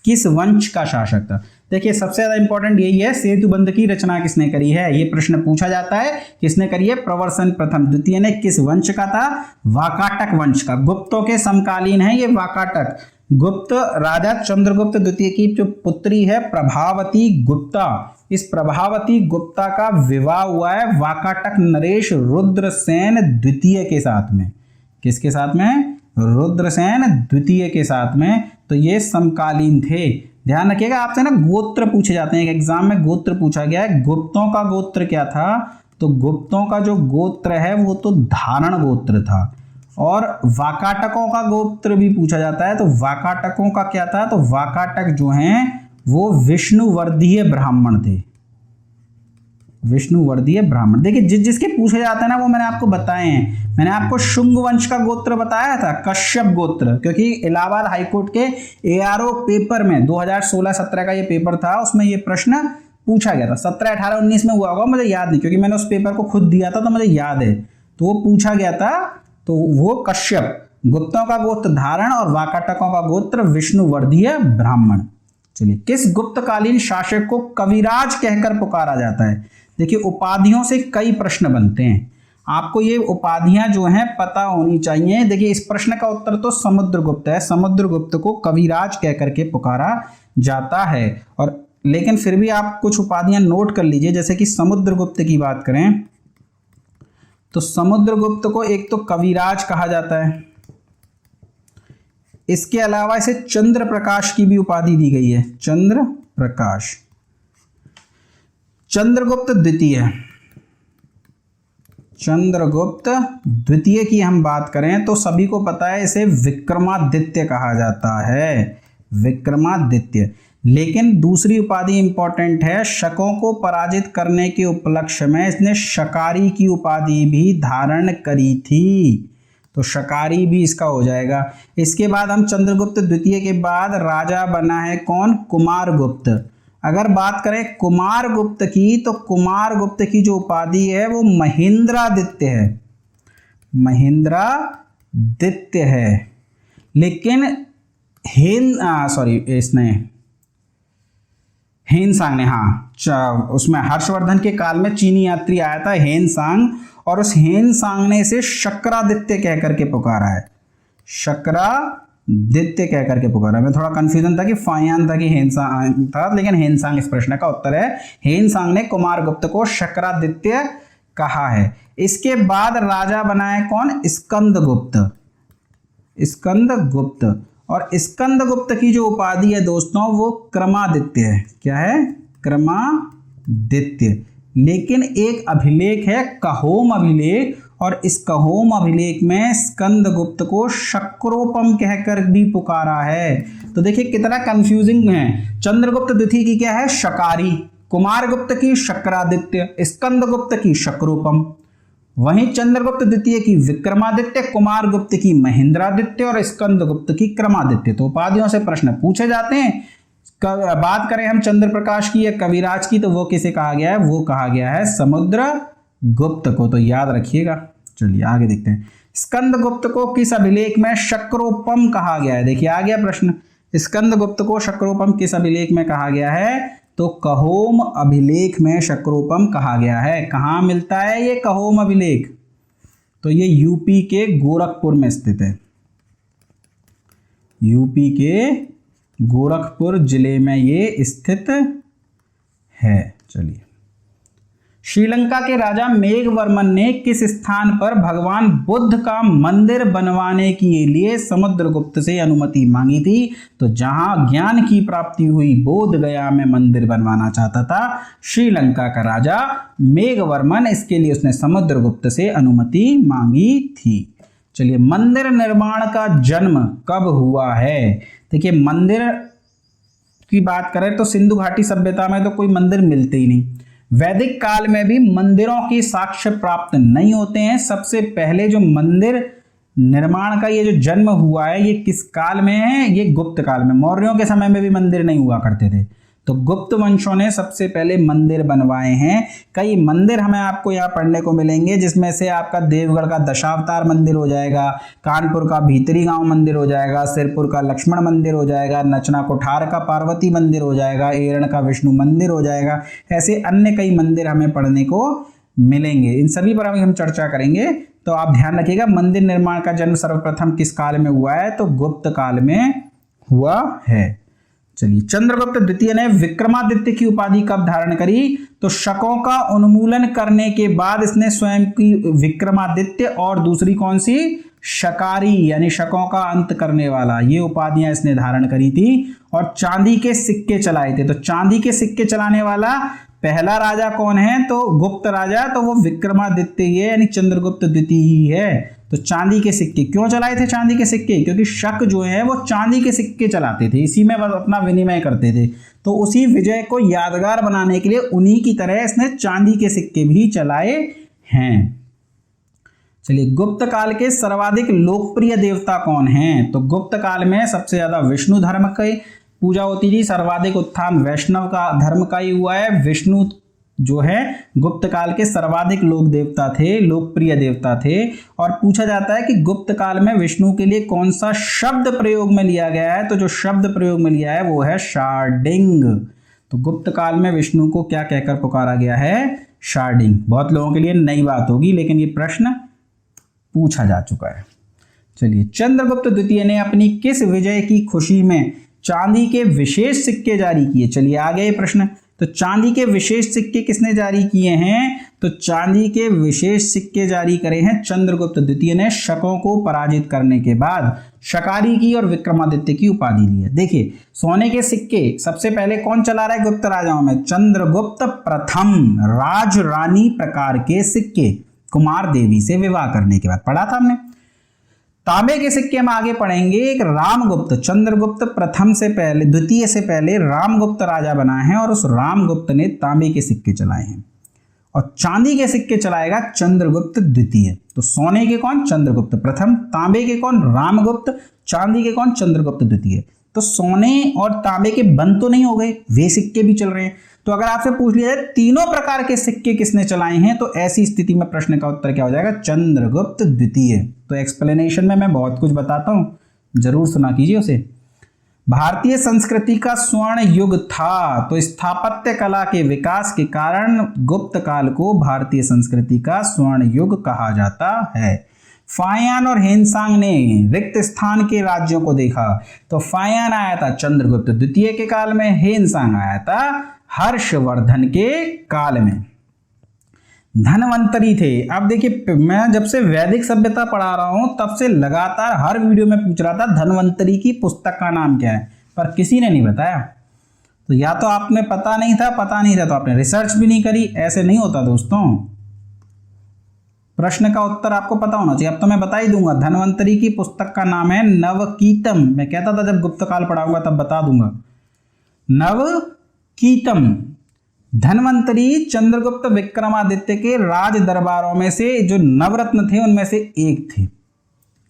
किस वंश का शासक था? देखिए सबसे ज्यादा इंपॉर्टेंट यही है, सेतुबंध की रचना किसने करी है, ये प्रश्न पूछा जाता है। किसने करी है? प्रवरसेन प्रथम द्वितीय ने। किस वंश का था? वाकाटक वंश का। गुप्तों के समकालीन है ये वाकाटक। गुप्त राजा चंद्रगुप्त द्वितीय की जो पुत्री है प्रभावती गुप्ता, इस प्रभावती गुप्ता का विवाह हुआ है वाकाटक नरेश रुद्रसेन द्वितीय के साथ में। किसके साथ में? रुद्रसेन द्वितीय के साथ में। तो ये समकालीन थे। ध्यान रखिएगा, आपसे ना गोत्र पूछे जाते हैं, एक एग्जाम में गोत्र पूछा गया है। गुप्तों का गोत्र क्या था? तो गुप्तों का जो गोत्र है वो तो धारण गोत्र था। और वाकाटकों का गोत्र भी पूछा जाता है, तो वाकाटकों का क्या था? तो वाकाटक जो हैं वो विष्णुवर्धीय ब्राह्मण थे। विष्णुवर्धीय ब्राह्मण। देखिए जिस जिसके पूछे जाते हैं ना वो मैंने आपको बताए हैं। मैंने आपको शुंग वंश का गोत्र बताया था, कश्यप गोत्र, क्योंकि इलाहाबाद हाईकोर्ट के ARO पेपर में 2016-17 का ये पेपर था, उसमें ये प्रश्न पूछा गया था। 17, 18, 19 में हुआ होगा, मुझे याद नहीं, क्योंकि मैंने उस पेपर को खुद दिया था तो मुझे याद है। तो वो पूछा गया था, तो वो कश्यप, गुप्तों का गोत्र धारण और वाकाटकों का गोत्र विष्णुवर्धीय ब्राह्मण। चलिए, किस गुप्तकालीन शासक को कविराज कहकर पुकारा जाता है? देखिए उपाधियों से कई प्रश्न बनते हैं, आपको ये उपाधियां जो हैं पता होनी चाहिए। देखिए इस प्रश्न का उत्तर तो समुद्रगुप्त है। समुद्रगुप्त को कविराज कहकर के पुकारा जाता है। और लेकिन फिर भी आप कुछ उपाधियां नोट कर लीजिए, जैसे कि समुद्रगुप्त की बात करें तो समुद्रगुप्त को एक तो कविराज कहा जाता है, इसके अलावा इसे चंद्र प्रकाश की भी उपाधि दी गई है, चंद्र प्रकाश। चंद्रगुप्त द्वितीय, चंद्रगुप्त द्वितीय की हम बात करें तो सभी को पता है इसे विक्रमादित्य कहा जाता है, विक्रमादित्य। लेकिन दूसरी उपाधि इंपॉर्टेंट है, शकों को पराजित करने के उपलक्ष्य में इसने शकारी की उपाधि भी धारण करी थी, तो शकारी भी इसका हो जाएगा। इसके बाद हम चंद्रगुप्त द्वितीय के बाद राजा बना है कौन? कुमारगुप्त। अगर बात करें कुमारगुप्त की तो कुमारगुप्त की जो उपाधि है वो महेंद्रादित्य है, महेंद्रादित्य है। लेकिन हेनसांग ने, हाँ उसमें हर्षवर्धन के काल में चीनी यात्री आया था हेनसांग, और उस हेनसांग ने इसे शक्रादित्य कह करके पुकारा है, शक्रादित्य कह करके पुकारा। मैं थोड़ा कंफ्यूजन था कि फायान था कि हेनसांग था, लेकिन हेनसांग इस प्रश्न का उत्तर है। हेनसांग ने कुमारगुप्त को शक्रादित्य कहा है। इसके बाद राजा बनाए कौन? स्कंदगुप्त, स्कंदगुप्त। और स्कंदगुप्त की जो उपाधि है दोस्तों वो क्रमादित्य है। क्या है? क्रमादित्य। लेकिन एक अभिलेख है कहोम अभिलेख, और इस कहोम अभिलेख में स्कंदगुप्त को शक्रोपम कहकर भी पुकारा है। तो देखिए कितना कंफ्यूजिंग है। चंद्रगुप्त द्वितीय की क्या है? शकारी, कुमारगुप्त की शक्रादित्य, स्कंदगुप्त की शक्रोपम, वहीं चंद्रगुप्त द्वितीय की विक्रमादित्य, कुमारगुप्त की महेंद्रादित्य और स्कंदगुप्त की क्रमादित्य। तो उपाधियों से प्रश्न पूछे जाते हैं। बात करें हम चंद्र प्रकाश की या कविराज की तो वो किसे कहा गया है? वो कहा गया है समुद्रगुप्त को, तो याद रखिएगा। चलिए आगे देखते हैं। स्कंदगुप्त को किस अभिलेख में शक्रोपम कहा गया है? देखिए आ गया प्रश्न, स्कंदगुप्त को शक्रोपम किस अभिलेख में कहा गया है? तो कहोम अभिलेख में शक्रोपम कहा गया है। कहाँ मिलता है ये कहोम अभिलेख? तो ये यूपी के गोरखपुर में स्थित है, यूपी के गोरखपुर जिले में ये स्थित है। चलिए, श्रीलंका के राजा मेघवर्मन ने किस स्थान पर भगवान बुद्ध का मंदिर बनवाने के लिए समुद्रगुप्त से अनुमति मांगी थी? तो जहां ज्ञान की प्राप्ति हुई बोध गया में मंदिर बनवाना चाहता था श्रीलंका का राजा मेघवर्मन, इसके लिए उसने समुद्रगुप्त से अनुमति मांगी थी। चलिए, मंदिर निर्माण का जन्म कब हुआ है? देखिए मंदिर की बात करें तो सिंधु घाटी सभ्यता में तो कोई मंदिर मिलते ही नहीं। वैदिक काल में भी मंदिरों के साक्ष्य प्राप्त नहीं होते हैं। सबसे पहले जो मंदिर निर्माण का ये जो जन्म हुआ है ये किस काल में है? ये गुप्त काल में। मौर्यों के समय में भी मंदिर नहीं हुआ करते थे, तो गुप्त वंशों ने सबसे पहले मंदिर बनवाए हैं। कई मंदिर हमें आपको यहाँ पढ़ने को मिलेंगे, जिसमें से आपका देवगढ़ का दशावतार मंदिर हो जाएगा, कानपुर का भीतरी गांव मंदिर हो जाएगा, सिरपुर का लक्ष्मण मंदिर हो जाएगा, नचना कोठार का पार्वती मंदिर हो जाएगा, एरण का विष्णु मंदिर हो जाएगा। ऐसे अन्य कई मंदिर हमें पढ़ने को मिलेंगे। इन सभी पर हम चर्चा करेंगे, तो आप ध्यान रखिएगा। मंदिर निर्माण का जन्म सर्वप्रथम किस काल में हुआ है? तो गुप्त काल में हुआ है। चलिए, चंद्रगुप्त द्वितीय ने विक्रमादित्य की उपाधि कब धारण करी? तो शकों का उन्मूलन करने के बाद इसने स्वयं की विक्रमादित्य और दूसरी कौन सी? शकारी, यानी शकों का अंत करने वाला, ये उपाधियां इसने धारण करी थी। और चांदी के सिक्के चलाए थे। तो चांदी के सिक्के चलाने वाला पहला राजा कौन है? तो गुप्त राजा, तो वो विक्रमादित्य ही है, यानी चंद्रगुप्त द्वितीय ही है। तो चांदी के सिक्के क्यों चलाए थे? चांदी के सिक्के क्योंकि शक जो है वो चांदी के सिक्के चलाते थे, इसी में बस अपना विनिमय करते थे। तो उसी विजय को यादगार बनाने के लिए उन्हीं की तरह इसने चांदी के सिक्के भी चलाए हैं। चलिए, गुप्त काल के सर्वाधिक लोकप्रिय देवता कौन हैं? तो गुप्त काल में सबसे ज्यादा विष्णु धर्म की पूजा होती थी, सर्वाधिक उत्थान वैष्णव का धर्म का ही हुआ है। विष्णु जो है गुप्त काल के सर्वाधिक लोक देवता थे, लोकप्रिय देवता थे। और पूछा जाता है कि गुप्त काल में विष्णु के लिए कौन सा शब्द प्रयोग में लिया गया है? तो जो शब्द प्रयोग में लिया है वो है शार्डिंग। तो गुप्त काल में विष्णु को क्या कहकर पुकारा गया है? शार्डिंग। बहुत लोगों के लिए नई बात होगी, लेकिन ये प्रश्न पूछा जा चुका है। चलिए, चंद्रगुप्त द्वितीय ने अपनी किस विजय की खुशी में चांदी के विशेष सिक्के जारी किए? चलिए आ गया ये प्रश्न। तो चांदी के विशेष सिक्के किसने जारी किए हैं? तो चांदी के विशेष सिक्के जारी करे हैं चंद्रगुप्त द्वितीय ने, शकों को पराजित करने के बाद शकारी की और विक्रमादित्य की उपाधि ली है। देखिए, सोने के सिक्के सबसे पहले कौन चला रहा है गुप्त राजाओं में? चंद्रगुप्त प्रथम, राज रानी प्रकार के सिक्के, कुमार देवी से विवाह करने के बाद, पढ़ा था हमने। तांबे के सिक्के हम आगे पढ़ेंगे। एक रामगुप्त, चंद्रगुप्त प्रथम से पहले, द्वितीय से पहले रामगुप्त राजा बना है और उस रामगुप्त ने तांबे के सिक्के चलाए हैं। और चांदी के सिक्के चलाएगा चंद्रगुप्त द्वितीय। तो सोने के कौन? चंद्रगुप्त प्रथम। तांबे के कौन? रामगुप्त। चांदी के कौन? चंद्रगुप्त द्वितीय। तो सोने और तांबे के बंद तो नहीं हो गए, वे सिक्के भी चल रहे हैं। तो अगर आपसे पूछ लिया जाए तीनों प्रकार के सिक्के किसने चलाए हैं, तो ऐसी स्थिति में प्रश्न का उत्तर क्या हो जाएगा? चंद्रगुप्त द्वितीय। तो एक्सप्लेनेशन में मैं बहुत कुछ बताता हूं, जरूर सुना कीजिए उसे। भारतीय संस्कृति का स्वर्ण युग था, तो स्थापत्य कला के विकास के कारण गुप्त काल को भारतीय संस्कृति का स्वर्ण युग कहा जाता है। फायान और हेनसांग ने रिक्त स्थान के राज्यों को देखा। तो फायान आया था चंद्रगुप्त द्वितीय के काल में, हेनसांग आया था हर्षवर्धन के काल में। धनवंतरी थे। अब देखिए, मैं जब से वैदिक सभ्यता पढ़ा रहा हूं तब से लगातार हर वीडियो में पूछ रहा था धनवंतरी की पुस्तक का नाम क्या है, पर किसी ने नहीं बताया। तो या तो आपने पता नहीं था तो आपने रिसर्च भी नहीं करी। ऐसे नहीं होता दोस्तों, प्रश्न का उत्तर आपको पता होना चाहिए। अब तो मैं बता ही दूंगा, धनवंतरी की पुस्तक का नाम है नवकीतम। मैं कहता था जब गुप्त काल पढ़ाऊंगा तब बता दूंगा। नवकीतम। धनवंतरी चंद्रगुप्त विक्रमादित्य के राज दरबारों में से जो नवरत्न थे उनमें से एक थे।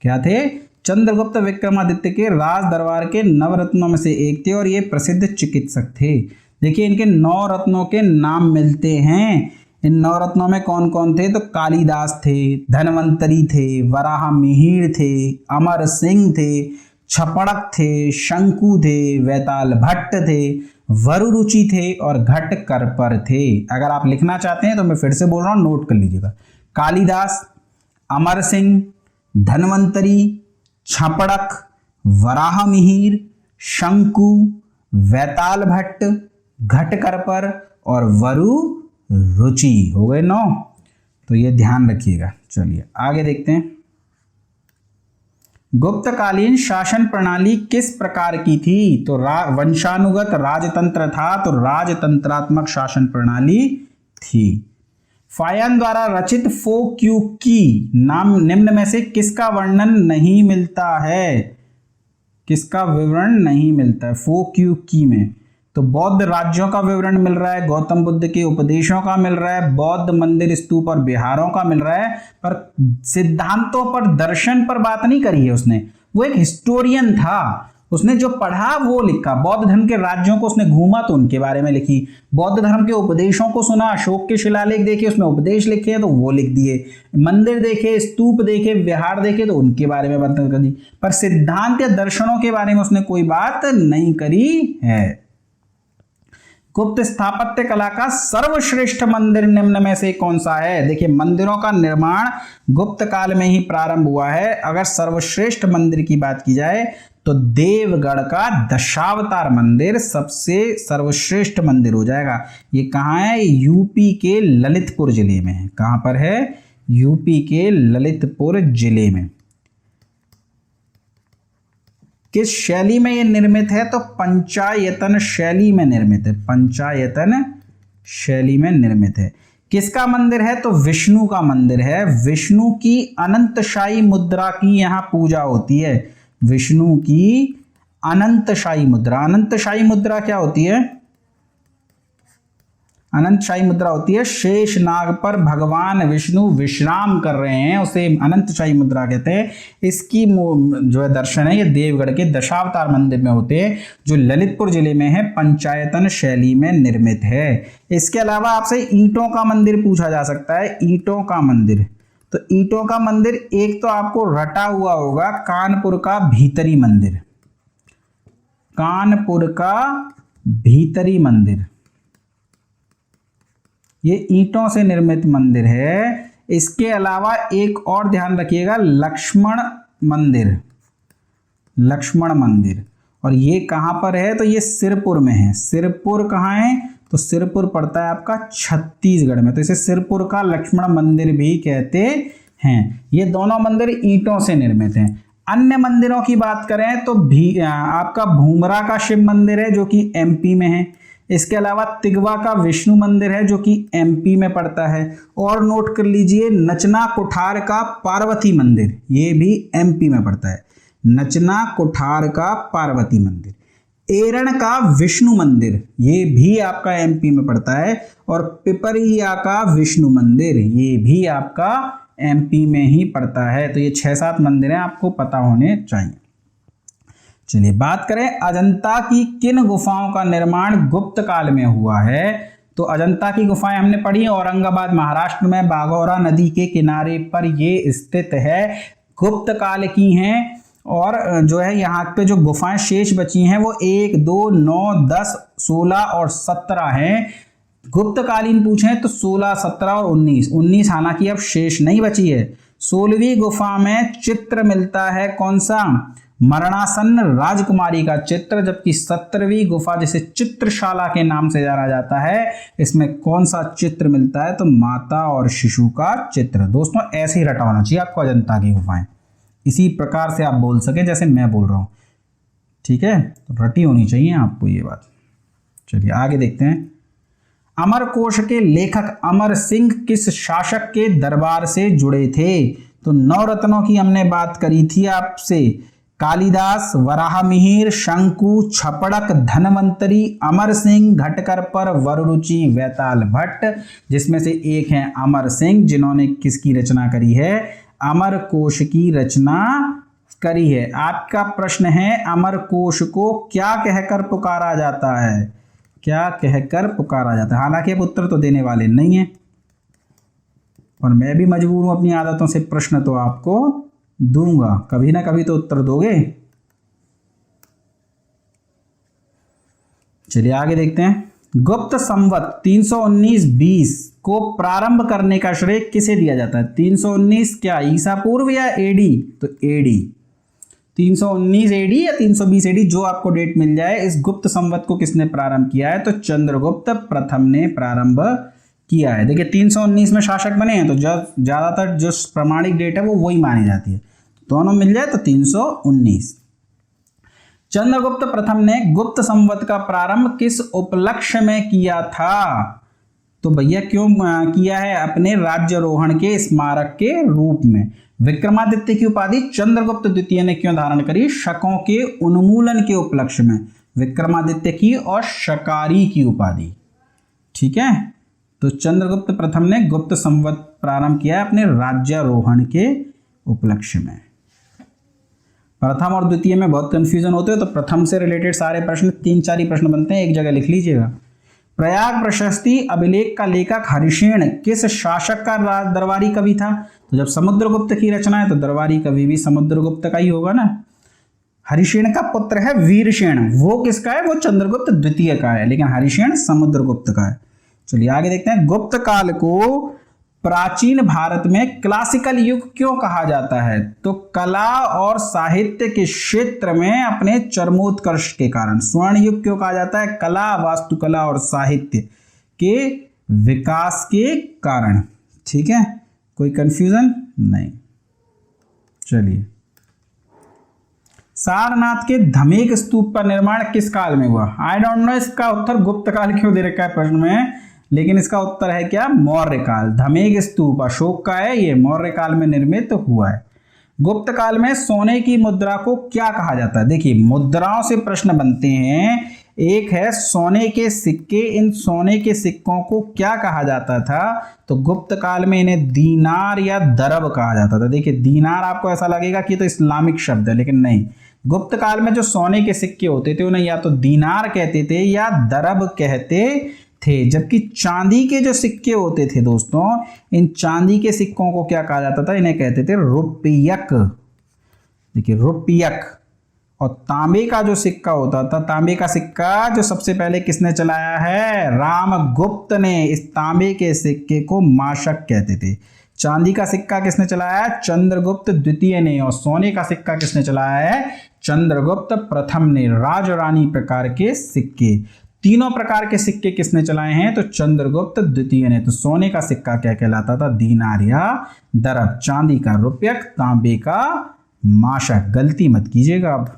क्या थे? चंद्रगुप्त विक्रमादित्य के राज दरबार के नवरत्नों में से एक थे और ये प्रसिद्ध चिकित्सक थे। देखिए, इनके 9 रत्नों के नाम मिलते हैं। इन 9 रत्नों में कौन कौन थे? तो कालिदास थे, धनवंतरी थे, वराह मिहिर थे, अमर सिंह थे, छपड़क थे, शंकु थे, वैताल भट्ट थे, वरुरुचि थे और घटकरपर थे। अगर आप लिखना चाहते हैं तो मैं फिर से बोल रहा हूं, नोट कर लीजिएगा। कालिदास, अमर सिंह, धनवंतरी, छपड़क, वराह मिहिर, शंकु, वैताल भट्ट, घटकरपर और वरुरुचि। हो गए 9। तो ये ध्यान रखिएगा। चलिए आगे देखते हैं। गुप्तकालीन शासन प्रणाली किस प्रकार की थी? तो वंशानुगत राजतंत्र था, तो राजतंत्रात्मक शासन प्रणाली थी। फायान द्वारा रचित फोक्यूकी नाम निम्न में से किसका वर्णन नहीं मिलता है? किसका विवरण नहीं मिलता है फोक्यूकी में? तो बौद्ध राज्यों का विवरण मिल रहा है, गौतम बुद्ध के उपदेशों का मिल रहा है, बौद्ध मंदिर, स्तूप और विहारों का मिल रहा है, पर सिद्धांतों पर, दर्शन पर बात नहीं करी है उसने। वो एक हिस्टोरियन था, उसने जो पढ़ा वो लिखा। बौद्ध धर्म के राज्यों को उसने घूमा तो उनके बारे में लिखी, बौद्ध धर्म के उपदेशों को सुना, अशोक के शिलालेख देखे उसमें उपदेश लिखे तो वो लिख दिए, मंदिर देखे, स्तूप देखे, विहार देखे तो उनके बारे में बात कर दी, पर सिद्धांत या दर्शनों के बारे में उसने कोई बात नहीं करी है। गुप्त स्थापत्य कला का सर्वश्रेष्ठ मंदिर निम्न में से कौन सा है? देखिए, मंदिरों का निर्माण गुप्त काल में ही प्रारंभ हुआ है। अगर सर्वश्रेष्ठ मंदिर की बात की जाए तो देवगढ़ का दशावतार मंदिर सबसे सर्वश्रेष्ठ मंदिर हो जाएगा। ये कहाँ है? यूपी के ललितपुर जिले में है। कहाँ पर है? यूपी के ललितपुर जिले में। किस शैली में यह निर्मित है? तो पंचायतन शैली में निर्मित है। पंचायतन शैली में निर्मित है। किसका मंदिर है? तो विष्णु का मंदिर है। विष्णु की अनंतशायी मुद्रा की यहां पूजा होती है। विष्णु की अनंतशायी मुद्रा। अनंतशायी मुद्रा क्या होती है? अनंतशायी मुद्रा होती है शेष नाग पर भगवान विष्णु विश्राम कर रहे हैं, उसे अनंतशायी मुद्रा कहते हैं। इसकी जो है दर्शन है ये देवगढ़ के दशावतार मंदिर में होते हैं, जो ललितपुर जिले में है, पंचायतन शैली में निर्मित है। इसके अलावा आपसे ईंटों का मंदिर पूछा जा सकता है। ईंटों का मंदिर, तो ईंटों का मंदिर एक तो आपको रटा हुआ होगा, कानपुर का भीतरी मंदिर। कानपुर का भीतरी मंदिर, ये ईंटों से निर्मित मंदिर है। इसके अलावा एक और ध्यान रखिएगा, लक्ष्मण मंदिर। लक्ष्मण मंदिर, और ये कहां पर है? तो ये सिरपुर में है। सिरपुर कहां है? तो सिरपुर पड़ता है आपका छत्तीसगढ़ में, तो इसे सिरपुर का लक्ष्मण मंदिर भी कहते हैं। ये दोनों मंदिर ईंटों से निर्मित हैं। अन्य मंदिरों की बात करें तो आपका भूमरा का शिव मंदिर है, जो कि एमपी में है। इसके अलावा तिगवा का विष्णु मंदिर है, जो कि एमपी में पड़ता है। और नोट कर लीजिए, नचना कोठार का पार्वती मंदिर, ये भी एमपी में पड़ता है। नचना कोठार का पार्वती मंदिर। एरण का विष्णु मंदिर, ये भी आपका एमपी में पड़ता है। और पिपरिया का विष्णु मंदिर, ये भी आपका एमपी में ही पड़ता है। तो ये 6-7 मंदिर हैं, आपको पता होने चाहिए। चलिए बात करें अजंता की किन गुफाओं का निर्माण गुप्त काल में हुआ है। तो अजंता की गुफाएं हमने पढ़ी, औरंगाबाद महाराष्ट्र में बाघौरा नदी के किनारे पर ये स्थित है, गुप्त काल की हैं। और जो है यहाँ पे जो गुफाएं शेष बची हैं वो 1, 2, 9, 10, 16 और 17 हैं। गुप्त कालीन पूछें तो 16, 17 और 19 हालांकि अब शेष नहीं बची है। 16वीं गुफा में चित्र मिलता है, कौन सा? मरणासन्न राजकुमारी का चित्र। जबकि 17वीं गुफा जिसे चित्रशाला के नाम से जाना जाता है, इसमें कौन सा चित्र मिलता है? तो माता और शिशु का चित्र। दोस्तों ऐसे ही रटा होना चाहिए आपको अजंता की गुफाएं, इसी प्रकार से आप बोल सके जैसे मैं बोल रहा हूं, ठीक है? तो रटी होनी चाहिए आपको ये बात। चलिए आगे देखते हैं। अमरकोश के लेखक अमर सिंह किस शासक के दरबार से जुड़े थे? तो नवरत्नों की हमने बात करी थी आपसे, कालिदास, वराहमिहिर, शंकु, छपड़क, धनवंतरी, अमर सिंह, घटकर पर, वररुचि, वैताल भट्ट। जिसमें से एक है अमर सिंह, जिन्होंने किसकी रचना करी है? अमरकोश की रचना करी है। आपका प्रश्न है अमरकोश को क्या कहकर पुकारा जाता है? क्या कहकर पुकारा जाता है? हालांकि अब उत्तर तो देने वाले नहीं है, और मैं भी मजबूर हूं अपनी आदतों से, प्रश्न तो आपको दूंगा, कभी ना कभी तो उत्तर दोगे। चलिए आगे देखते हैं। गुप्त संवत 319-20 को प्रारंभ करने का श्रेय किसे दिया जाता है? 319 क्या ईसा पूर्व या एडी? तो एडी। 319 एडी या 320 एडी, जो आपको डेट मिल जाए। इस गुप्त संवत को किसने प्रारंभ किया है? तो चंद्रगुप्त प्रथम ने प्रारंभ किया है। देखिए 319 में शासक बने हैं, तो ज्यादातर जो प्रमाणिक डेट है वो वही मानी जाती है। दोनों मिल जाए तो 319। चंद्रगुप्त प्रथम ने गुप्त संवत का प्रारंभ किस उपलक्ष्य में किया था? तो भैया क्यों किया है? अपने राज्यारोहण के स्मारक के रूप में। विक्रमादित्य की उपाधि चंद्रगुप्त द्वितीय ने क्यों धारण करी? शकों के उन्मूलन के उपलक्ष्य में विक्रमादित्य की और शकारी की उपाधि, ठीक है? तो चंद्रगुप्त प्रथम ने गुप्त संवत प्रारंभ किया है अपने राज्यारोहण के उपलक्ष्य में। प्रथम और द्वितीय में बहुत कंफ्यूजन होते हैं, तो प्रथम से रिलेटेड सारे प्रश्न 3-4 ही प्रश्न बनते हैं, एक जगह लिख लीजिएगा। प्रयाग प्रशस्ति अभिलेख का लेखक हरिशेन किस शासक का दरबारी कवि था? तो जब समुद्रगुप्त की रचना है तो दरबारी कवि भी समुद्रगुप्त का ही होगा ना। हरिशेन का पुत्र है वीरसेन, वो किसका है? वो चंद्रगुप्त द्वितीय का है, लेकिन हरिशेन समुद्रगुप्त का है। चलिए आगे देखते हैं। गुप्त काल को प्राचीन भारत में क्लासिकल युग क्यों कहा जाता है? तो कला और साहित्य के क्षेत्र में अपने चरमोत्कर्ष के कारण। स्वर्ण युग क्यों कहा जाता है? कला, वास्तुकला और साहित्य के विकास के कारण, ठीक है? कोई कंफ्यूजन नहीं। चलिए, सारनाथ के धमेक स्तूप का निर्माण किस काल में हुआ? आई डोंट नो, इसका उत्तर गुप्त काल क्यों दे रखा है प्रश्न में, लेकिन इसका उत्तर है क्या, मौर्य काल। धमेग स्तूप अशोक का है, ये मौर्य काल में निर्मित हुआ है। गुप्त काल में सोने की मुद्रा को क्या कहा जाता है? देखिए मुद्राओं से प्रश्न बनते हैं। एक है सोने के सिक्के, इन सोने के सिक्कों को क्या कहा जाता था? तो गुप्त काल में इन्हें दीनार या दरब कहा जाता था। देखिए दीनार आपको ऐसा लगेगा कि तो इस्लामिक शब्द है, लेकिन नहीं, गुप्त काल में जो सोने के सिक्के होते थे उन्हें या तो दीनार कहते थे या दरब कहते थे। जबकि चांदी के जो सिक्के होते थे दोस्तों, इन चांदी के सिक्कों को क्या कहा जाता था? इन्हें कहते थे रुपयक। देखिए रुपयक। और तांबे का जो सिक्का होता था, तांबे का सिक्का जो सबसे पहले किसने चलाया है? रामगुप्त ने। इस तांबे के सिक्के को माशक कहते थे। चांदी का सिक्का किसने चलाया? चंद्रगुप्त द्वितीय ने। और सोने का सिक्का किसने चलाया है? चंद्रगुप्त प्रथम ने। राज रानी प्रकार के सिक्के, तीनों प्रकार के सिक्के किसने चलाए हैं? तो चंद्रगुप्त द्वितीय ने। तो सोने का सिक्का क्या कहलाता था? दीनार या दरब। चांदी का रुपयक, तांबे का माशक। गलती मत कीजिएगा। अब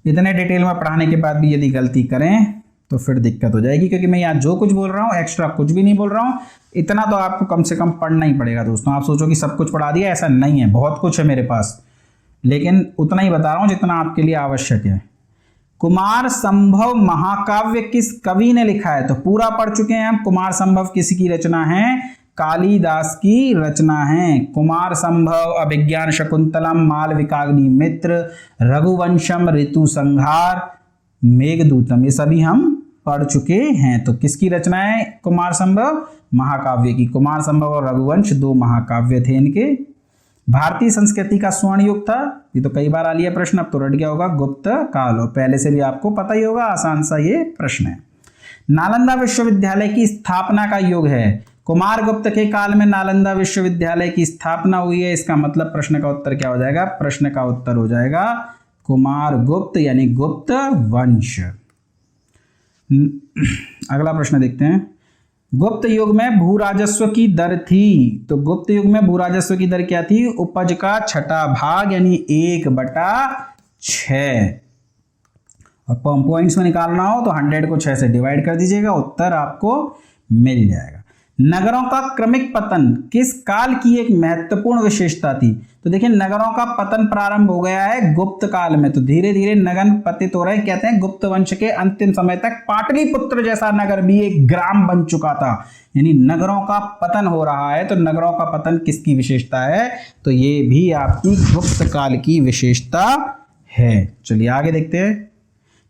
इतने डिटेल में पढ़ाने के बाद भी यदि गलती करें तो फिर दिक्कत हो जाएगी, क्योंकि मैं यहाँ जो कुछ बोल रहा हूँ एक्स्ट्रा कुछ भी नहीं बोल रहा हूँ। इतना तो आपको कम से कम पढ़ना ही पड़ेगा दोस्तों। आप सोचो कि सब कुछ पढ़ा दिया, ऐसा नहीं है, बहुत कुछ है मेरे पास, लेकिन उतना ही बता रहा हूँ जितना आपके लिए आवश्यक है। कुमार संभव महाकाव्य किस कवि ने लिखा है? तो पूरा पढ़ चुके हैं हम। कुमार संभव किसकी रचना है? कालिदास की रचना है। कुमार संभव, अभिज्ञान शकुंतलम, मालविकाग्नि मित्र, रघुवंशम, ऋतु संहार, मेघदूतम, ये सभी हम पढ़ चुके हैं। तो किसकी रचना है कुमार संभव? महाकाव्य की। कुमार संभव और रघुवंश दो महाकाव्य थे इनके। भारतीय संस्कृति का स्वर्ण युग था, ये तो कई बार आ लिया प्रश्न, अब तो रट गया होगा, गुप्त काल। और पहले से भी आपको पता ही होगा, आसान सा ये प्रश्न है। नालंदा विश्वविद्यालय की स्थापना का युग है। कुमार गुप्त के काल में नालंदा विश्वविद्यालय की स्थापना हुई है। इसका मतलब प्रश्न का उत्तर क्या हो जाएगा? प्रश्न का उत्तर हो जाएगा कुमार गुप्त यानी गुप्त वंश। अगला प्रश्न देखते हैं। गुप्त युग में भू राजस्व की दर थी। तो गुप्त युग में भू राजस्व की दर क्या थी? उपज का छठा भाग यानी 1/6। और पॉइंट्स में निकालना हो तो 100 को 6 से डिवाइड कर दीजिएगा, उत्तर आपको मिल जाएगा। नगरों का क्रमिक पतन किस काल की एक महत्वपूर्ण विशेषता थी? तो देखिए नगरों का पतन प्रारंभ हो गया है गुप्त काल में, तो धीरे धीरे नगर पतित हो रहे हैं। कहते हैं गुप्त वंश के अंतिम समय तक पाटलिपुत्र जैसा नगर भी एक ग्राम बन चुका था, यानी नगरों का पतन हो रहा है। तो नगरों का पतन किसकी विशेषता है? तो ये भी आपकी गुप्त काल की विशेषता है। चलिए आगे देखते हैं।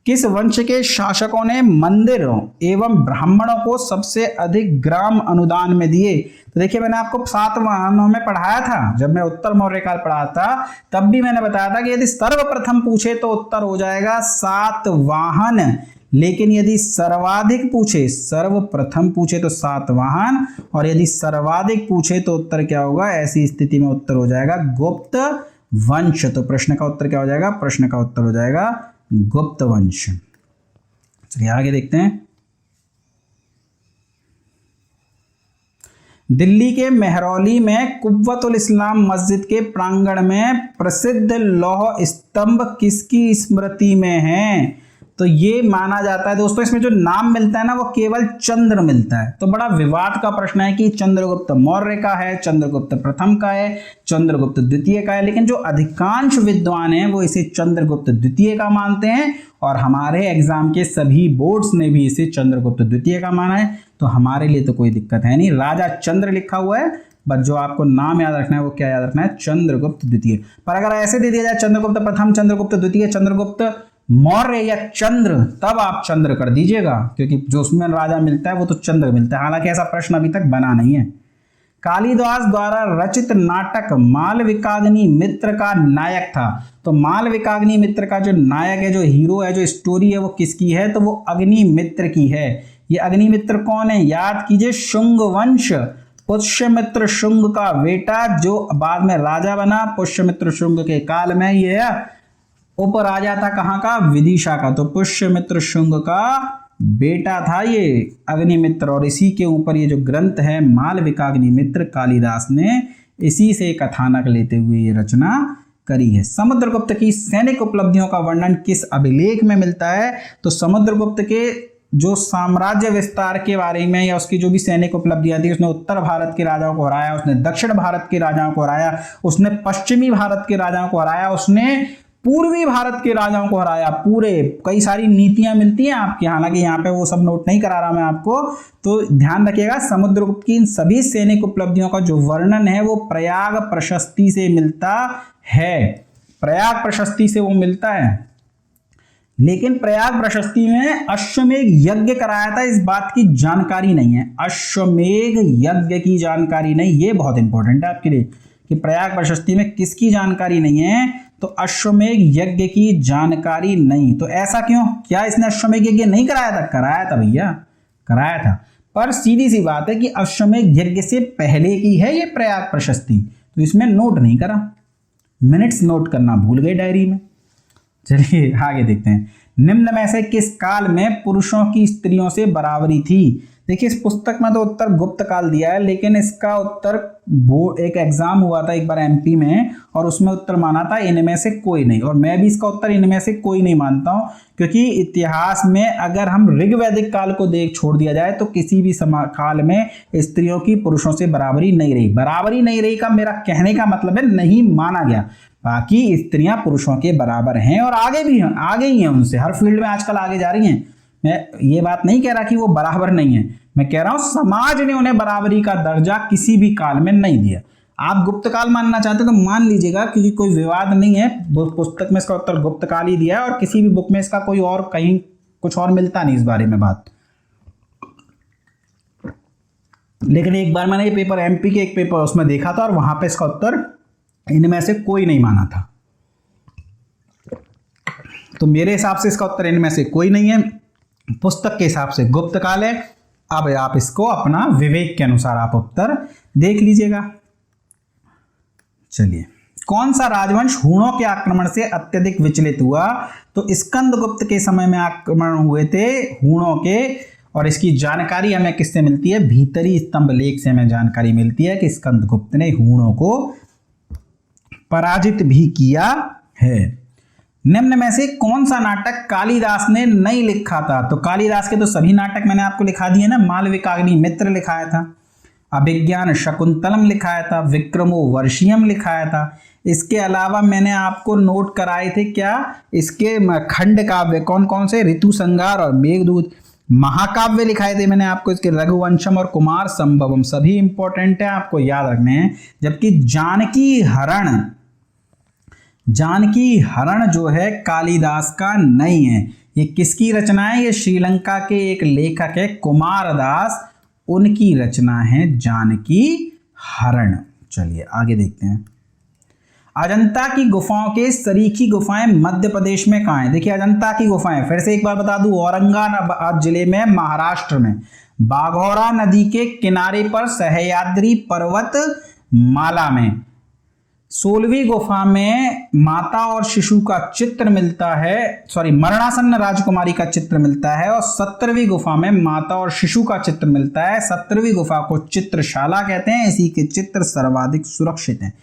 किस वंश के शासकों ने मंदिरों एवं ब्राह्मणों को सबसे अधिक ग्राम अनुदान में दिए? तो देखिए मैंने आपको सातवाहनों में पढ़ाया था, जब मैं उत्तर मौर्य काल पढ़ा था तब भी मैंने बताया था कि यदि सर्वप्रथम पूछे तो उत्तर हो जाएगा सातवाहन, लेकिन यदि सर्वाधिक पूछे, सर्वप्रथम पूछे तो सातवाहन, और यदि सर्वाधिक पूछे तो उत्तर क्या होगा? ऐसी स्थिति में उत्तर हो जाएगा गुप्त वंश। तो प्रश्न का उत्तर क्या हो जाएगा? प्रश्न का उत्तर हो जाएगा गुप्त वंश। चलिए आगे देखते हैं। दिल्ली के मेहरौली में कुव्वतुल इस्लाम मस्जिद के प्रांगण में प्रसिद्ध लौह स्तंभ किसकी स्मृति में है? तो ये माना जाता है दोस्तों, इसमें जो नाम मिलता है ना वो केवल चंद्र मिलता है। तो बड़ा विवाद का प्रश्न है कि चंद्रगुप्त मौर्य का है, चंद्रगुप्त प्रथम का है, चंद्रगुप्त द्वितीय का है, लेकिन जो अधिकांश विद्वान हैं वो इसे चंद्रगुप्त द्वितीय का मानते हैं, और हमारे एग्जाम के सभी बोर्ड्स ने भी इसे चंद्रगुप्त द्वितीय का माना है। तो हमारे लिए तो कोई दिक्कत है नहीं, राजा चंद्र लिखा हुआ है, बस जो आपको नाम याद रखना है वो क्या याद रखना है? चंद्रगुप्त द्वितीय। पर अगर ऐसे दे दिया जाए चंद्रगुप्त प्रथम, चंद्रगुप्त द्वितीय, चंद्रगुप्त मौर्य या चंद्र, तब आप चंद्र कर दीजिएगा, क्योंकि जो उसमें राजा मिलता है वो तो चंद्र मिलता है। हालांकि ऐसा प्रश्न अभी तक बना नहीं है। कालिदास द्वारा रचित नाटक मालविकाग्नि मित्र का नायक था। तो मालविकाग्नि मित्र का जो नायक है, जो हीरो है, जो स्टोरी है, वो किसकी है? तो वो अग्निमित्र की है। ये अग्निमित्र कौन है? याद कीजिए, शुंग वंश, पुष्यमित्र शुंग का बेटा, जो बाद में राजा बना। पुष्यमित्र शुंग के काल में ये उपराजा था, कहाँ का? विदिशा का। तो पुष्यमित्र शुंग का बेटा था ये अग्निमित्र, और इसी के ऊपर ये जो ग्रंथ है मालविकाग्निमित्र, कालिदास ने इसी से कथानक लेते हुए ये रचना करी है। समुद्रगुप्त की सैनिक उपलब्धियों का वर्णन किस अभिलेख में मिलता है? तो समुद्रगुप्त के जो साम्राज्य विस्तार के बारे में या उसकी जो भी सैनिक उपलब्धियां थी, उसने उत्तर भारत के राजाओं को हराया, उसने दक्षिण भारत के राजाओं को हराया, उसने पश्चिमी भारत के राजाओं को हराया, उसने पूर्वी भारत के राजाओं को हराया। पूरे कई सारी नीतियां मिलती हैं आपके, हालांकि यहाँ पे वो सब नोट नहीं करा रहा मैं आपको, तो ध्यान रखिएगा। समुद्रगुप्त की इन सभी सैनिक उपलब्धियों का जो वर्णन है वो प्रयाग प्रशस्ति से मिलता है, प्रयाग प्रशस्ति से वो मिलता है। लेकिन प्रयाग प्रशस्ति में अश्वमेध यज्ञ कराया था, इस बात की जानकारी नहीं है। अश्वमेध यज्ञ की जानकारी नहीं, ये बहुत इंपॉर्टेंट है आपके लिए कि प्रयाग प्रशस्ति में किसकी जानकारी नहीं है, तो अश्वमेध यज्ञ की जानकारी नहीं। तो ऐसा क्यों, क्या इसने अश्वमेध यज्ञ नहीं कराया था? कराया था भैया, कराया था, पर सीधी सी बात है कि अश्वमेध यज्ञ से पहले की है ये प्रयाग प्रशस्ति, तो इसमें नोट नहीं करा, मिनट्स नोट करना भूल गए डायरी में। चलिए आगे देखते हैं। निम्न में से किस काल में पुरुषों की स्त्रियों से बराबरी थी? देखिए इस पुस्तक में तो उत्तर गुप्त काल दिया है, लेकिन इसका उत्तर वो एक एग्जाम हुआ था एक बार एमपी में और उसमें उत्तर माना था इनमें से कोई नहीं, और मैं भी इसका उत्तर इनमें से कोई नहीं मानता हूं, क्योंकि इतिहास में अगर हम ऋग्वैदिक काल को छोड़ दिया जाए तो किसी भी काल में स्त्रियों की पुरुषों से बराबरी नहीं रही। बराबरी नहीं रही का मेरा कहने का मतलब है नहीं माना गया, बाकी स्त्रियां पुरुषों के बराबर हैं और आगे भी हैं, आगे ही हैं उनसे, हर फील्ड में आजकल आगे जा रही हैं। मैं ये बात नहीं कह रहा कि वो बराबर नहीं है, मैं कह रहा हूं समाज ने उन्हें बराबरी का दर्जा किसी भी काल में नहीं दिया। आप गुप्त काल मानना चाहते तो मान लीजिएगा, क्योंकि कोई विवाद नहीं है, पुस्तक में इसका उत्तर गुप्त काल ही दिया है और किसी भी बुक में इसका कोई और कहीं कुछ और मिलता नहीं इस बारे में बात। लेकिन एक बार मैंने ये पेपर एमपी के एक पेपर उसमें देखा था और वहां पे इसका उत्तर इनमें से कोई नहीं माना था, तो मेरे हिसाब से इसका उत्तर इनमें से कोई नहीं है, पुस्तक के हिसाब से गुप्त काल है। अब आप इसको अपना विवेक के अनुसार आप उत्तर देख लीजिएगा। चलिए, कौन सा राजवंश हूणों के आक्रमण से अत्यधिक विचलित हुआ? तो स्कंदगुप्त के समय में आक्रमण हुए थे हूणों के, और इसकी जानकारी हमें किससे मिलती है? भीतरी स्तंभ लेख से हमें जानकारी मिलती है कि स्कंदगुप्त ने हूणों को पराजित भी किया है। निम्न में से कौन सा नाटक कालिदास ने नहीं लिखा था? तो कालिदास के तो सभी नाटक मैंने आपको लिखा दिए ना, मालविकाग्निमित्र लिखाया था, अभिज्ञान शकुंतलम लिखाया था, विक्रमो वर्षियम लिखाया था। इसके अलावा मैंने आपको नोट कराए थे क्या, इसके खंड काव्य कौन कौन से? ऋतु संगार और मेघदूत। महाकाव्य लिखाए थे मैंने आपको, इसके रघुवंशम और कुमार संभवम, सभी इंपॉर्टेंट है, आपको याद रखने हैं। जबकि जानकी हरण जो है कालिदास का नहीं है, ये किसकी रचना है? ये श्रीलंका के एक लेखक है कुमारदास, उनकी रचना है जानकी हरण। चलिए आगे देखते हैं। अजंता की गुफाओं के सरीखी गुफाएं मध्य प्रदेश में कहाँ हैं? देखिए अजंता की गुफाएं फिर से एक बार बता दूं, औरंगाबाद जिले में, महाराष्ट्र में, बाघौरा नदी के किनारे पर सह्याद्री पर्वत माला में। 16वीं गुफा में माता और शिशु का चित्र मिलता है, मरणासन्न राजकुमारी का चित्र मिलता है, और 17वीं गुफा में माता और शिशु का चित्र मिलता है। 17वीं गुफा को चित्रशाला कहते हैं, इसी के चित्र सर्वाधिक सुरक्षित हैं।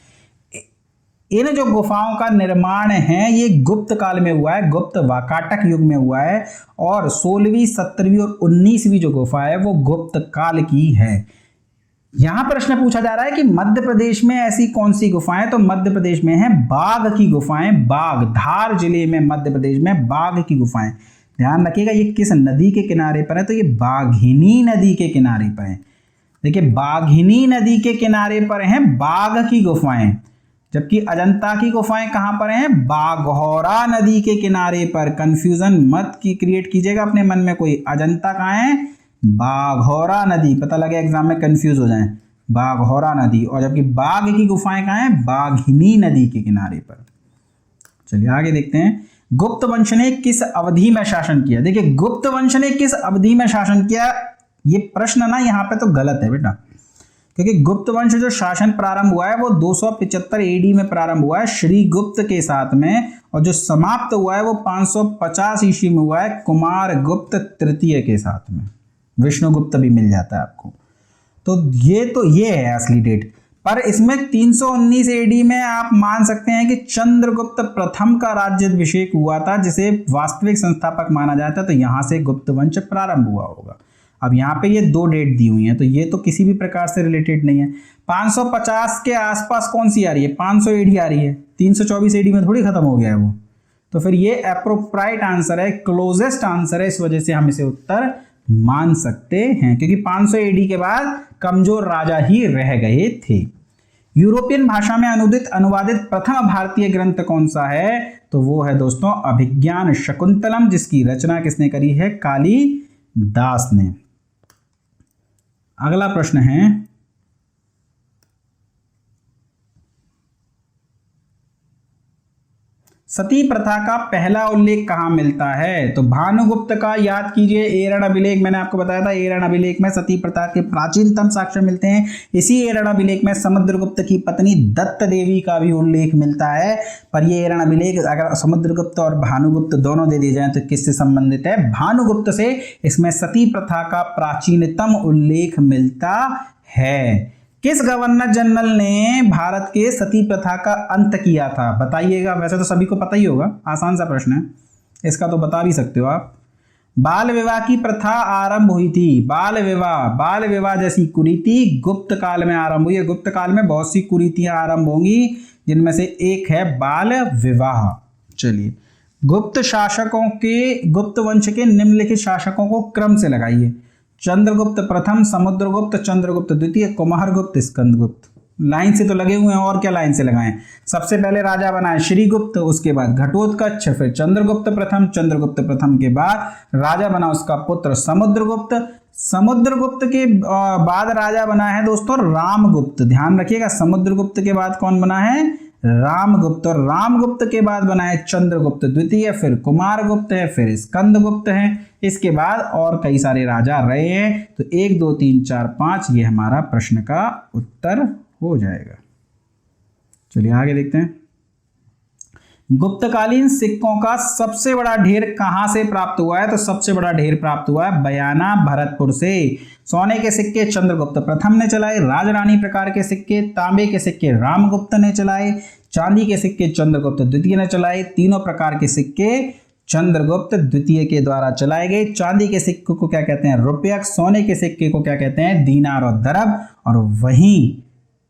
इन जो गुफाओं का निर्माण है ये गुप्त काल में हुआ है, गुप्त वाकाटक युग में हुआ है, और 16वीं 17वीं और 19वीं जो गुफा है वो गुप्त काल की है। यहां प्रश्न पूछा जा रहा है कि मध्य प्रदेश में ऐसी कौन सी गुफाएं? तो मध्य प्रदेश में है बाघ की गुफाएं, बाघ, धार जिले में मध्य प्रदेश में बाघ की गुफाएं। ध्यान रखिएगा ये किस नदी के किनारे पर है? तो ये बाघिनी नदी के किनारे पर है। देखिए बाघिनी नदी के किनारे पर है बाघ की गुफाएं, जबकि अजंता की गुफाएं कहां पर हैं? बाघौरा नदी के किनारे पर। कंफ्यूजन मत क्रिएट कीजिएगा अपने मन में कोई, अजंता कहां है? बाघौरा नदी, पता लगे एग्जाम में कंफ्यूज हो जाए, बाघौरा नदी, और जबकि बाघ की गुफाएं कहां हैं? बाघिनी नदी के किनारे पर। चलिए आगे देखते हैं। गुप्त वंश ने किस अवधि में शासन किया? देखिए गुप्त वंश ने किस अवधि में शासन किया, ये प्रश्न ना यहाँ पे तो गलत है बेटा, क्योंकि गुप्त वंश जो शासन प्रारंभ हुआ है वो 275 एडी में प्रारंभ हुआ है श्री गुप्त के साथ में, और जो समाप्त हुआ है वो 550 ईस्वी में हुआ है कुमार गुप्त तृतीय के साथ में। विष्णुगुप्त भी मिल जाता है आपको, तो ये है असली डेट। पर इसमें 319 एडी में आप मान सकते हैं कि चंद्रगुप्त प्रथम का राज्याभिषेक हुआ था, जिसे वास्तविक संस्थापक माना जाता है, तो यहां से गुप्त वंश प्रारंभ हुआ होगा। अब यहाँ पे ये 2 डेट दी हुई हैं, तो ये तो किसी भी प्रकार से रिलेटेड नहीं है। 550 के आसपास कौन सी आ रही है? 500 एडी आ रही है, 324 एडी में थोड़ी खत्म हो गया है वो। तो फिर ये एप्रोप्राइट आंसर है, क्लोजेस्ट आंसर है, इस वजह से हम इसे उत्तर मान सकते हैं, क्योंकि 500 एडी के बाद कमजोर राजा ही रह गए थे। यूरोपियन भाषा में अनुवादित प्रथम भारतीय ग्रंथ कौन सा है? तो वो है दोस्तों अभिज्ञान शकुंतलम, जिसकी रचना किसने करी है? कालिदास ने। अगला प्रश्न है, सती प्रथा का पहला उल्लेख कहां मिलता है? तो भानुगुप्त का याद कीजिए, एरण अभिलेख, मैंने आपको बताया था एरण अभिलेख में सती प्रथा के प्राचीनतम साक्ष्य मिलते हैं। इसी एरण अभिलेख में समुद्रगुप्त की पत्नी दत्त देवी का भी उल्लेख मिलता है। पर ये एरण अभिलेख अगर समुद्रगुप्त और भानुगुप्त दोनों दे दिए जाए तो किससे संबंधित है? भानुगुप्त से। इसमें सती प्रथा का प्राचीनतम उल्लेख मिलता है। किस गवर्नर जनरल ने भारत के सती प्रथा का अंत किया था? बताइएगा, वैसे तो सभी को पता ही होगा, आसान सा प्रश्न है, इसका तो बता भी सकते हो आप। बाल विवाह की प्रथा आरंभ हुई थी। बाल विवाह जैसी कुरीति गुप्त काल में आरंभ हुई है। गुप्त काल में बहुत सी कुरीतियां आरंभ होंगी, जिनमें से एक है बाल विवाह। चलिए, गुप्त वंश के निम्नलिखित शासकों को क्रम से लगाइए। चंद्रगुप्त प्रथम, समुद्रगुप्त, चंद्रगुप्त द्वितीय, कुमारगुप्त, स्कंदगुप्त। लाइन से तो लगे हुए हैं, और क्या लाइन से लगाएं? सबसे पहले राजा बनाए श्रीगुप्त, उसके बाद घटोत्कच, फिर चंद्रगुप्त प्रथम। चंद्रगुप्त प्रथम के बाद राजा बना उसका पुत्र समुद्रगुप्त। समुद्रगुप्त के बाद राजा बना है दोस्तों रामगुप्त। ध्यान रखिएगा, समुद्रगुप्त के बाद कौन बना है? रामगुप्त। और रामगुप्त के बाद बना है चंद्रगुप्त द्वितीय, फिर कुमारगुप्त है, फिर स्कंदगुप्त है। इसके बाद और कई सारे राजा रहे हैं। तो 1 2 3 4 5 ये हमारा प्रश्न का उत्तर हो जाएगा। चलिए आगे देखते हैं। गुप्तकालीन सिक्कों का सबसे बड़ा ढेर कहां से प्राप्त हुआ है? तो सबसे बड़ा ढेर प्राप्त हुआ है बयाना, भरतपुर से। सोने के सिक्के चंद्रगुप्त प्रथम ने चलाए, राजरानी प्रकार के सिक्के, तांबे के सिक्के रामगुप्त ने चलाए, चांदी के सिक्के चंद्रगुप्त द्वितीय ने चलाए। तीनों प्रकार के सिक्के चंद्रगुप्त द्वितीय के द्वारा चलाए गए। चांदी के सिक्के को क्या कहते हैं? रुपयक। सोने के सिक्के को क्या कहते हैं? दीनार और दरब। और वहीं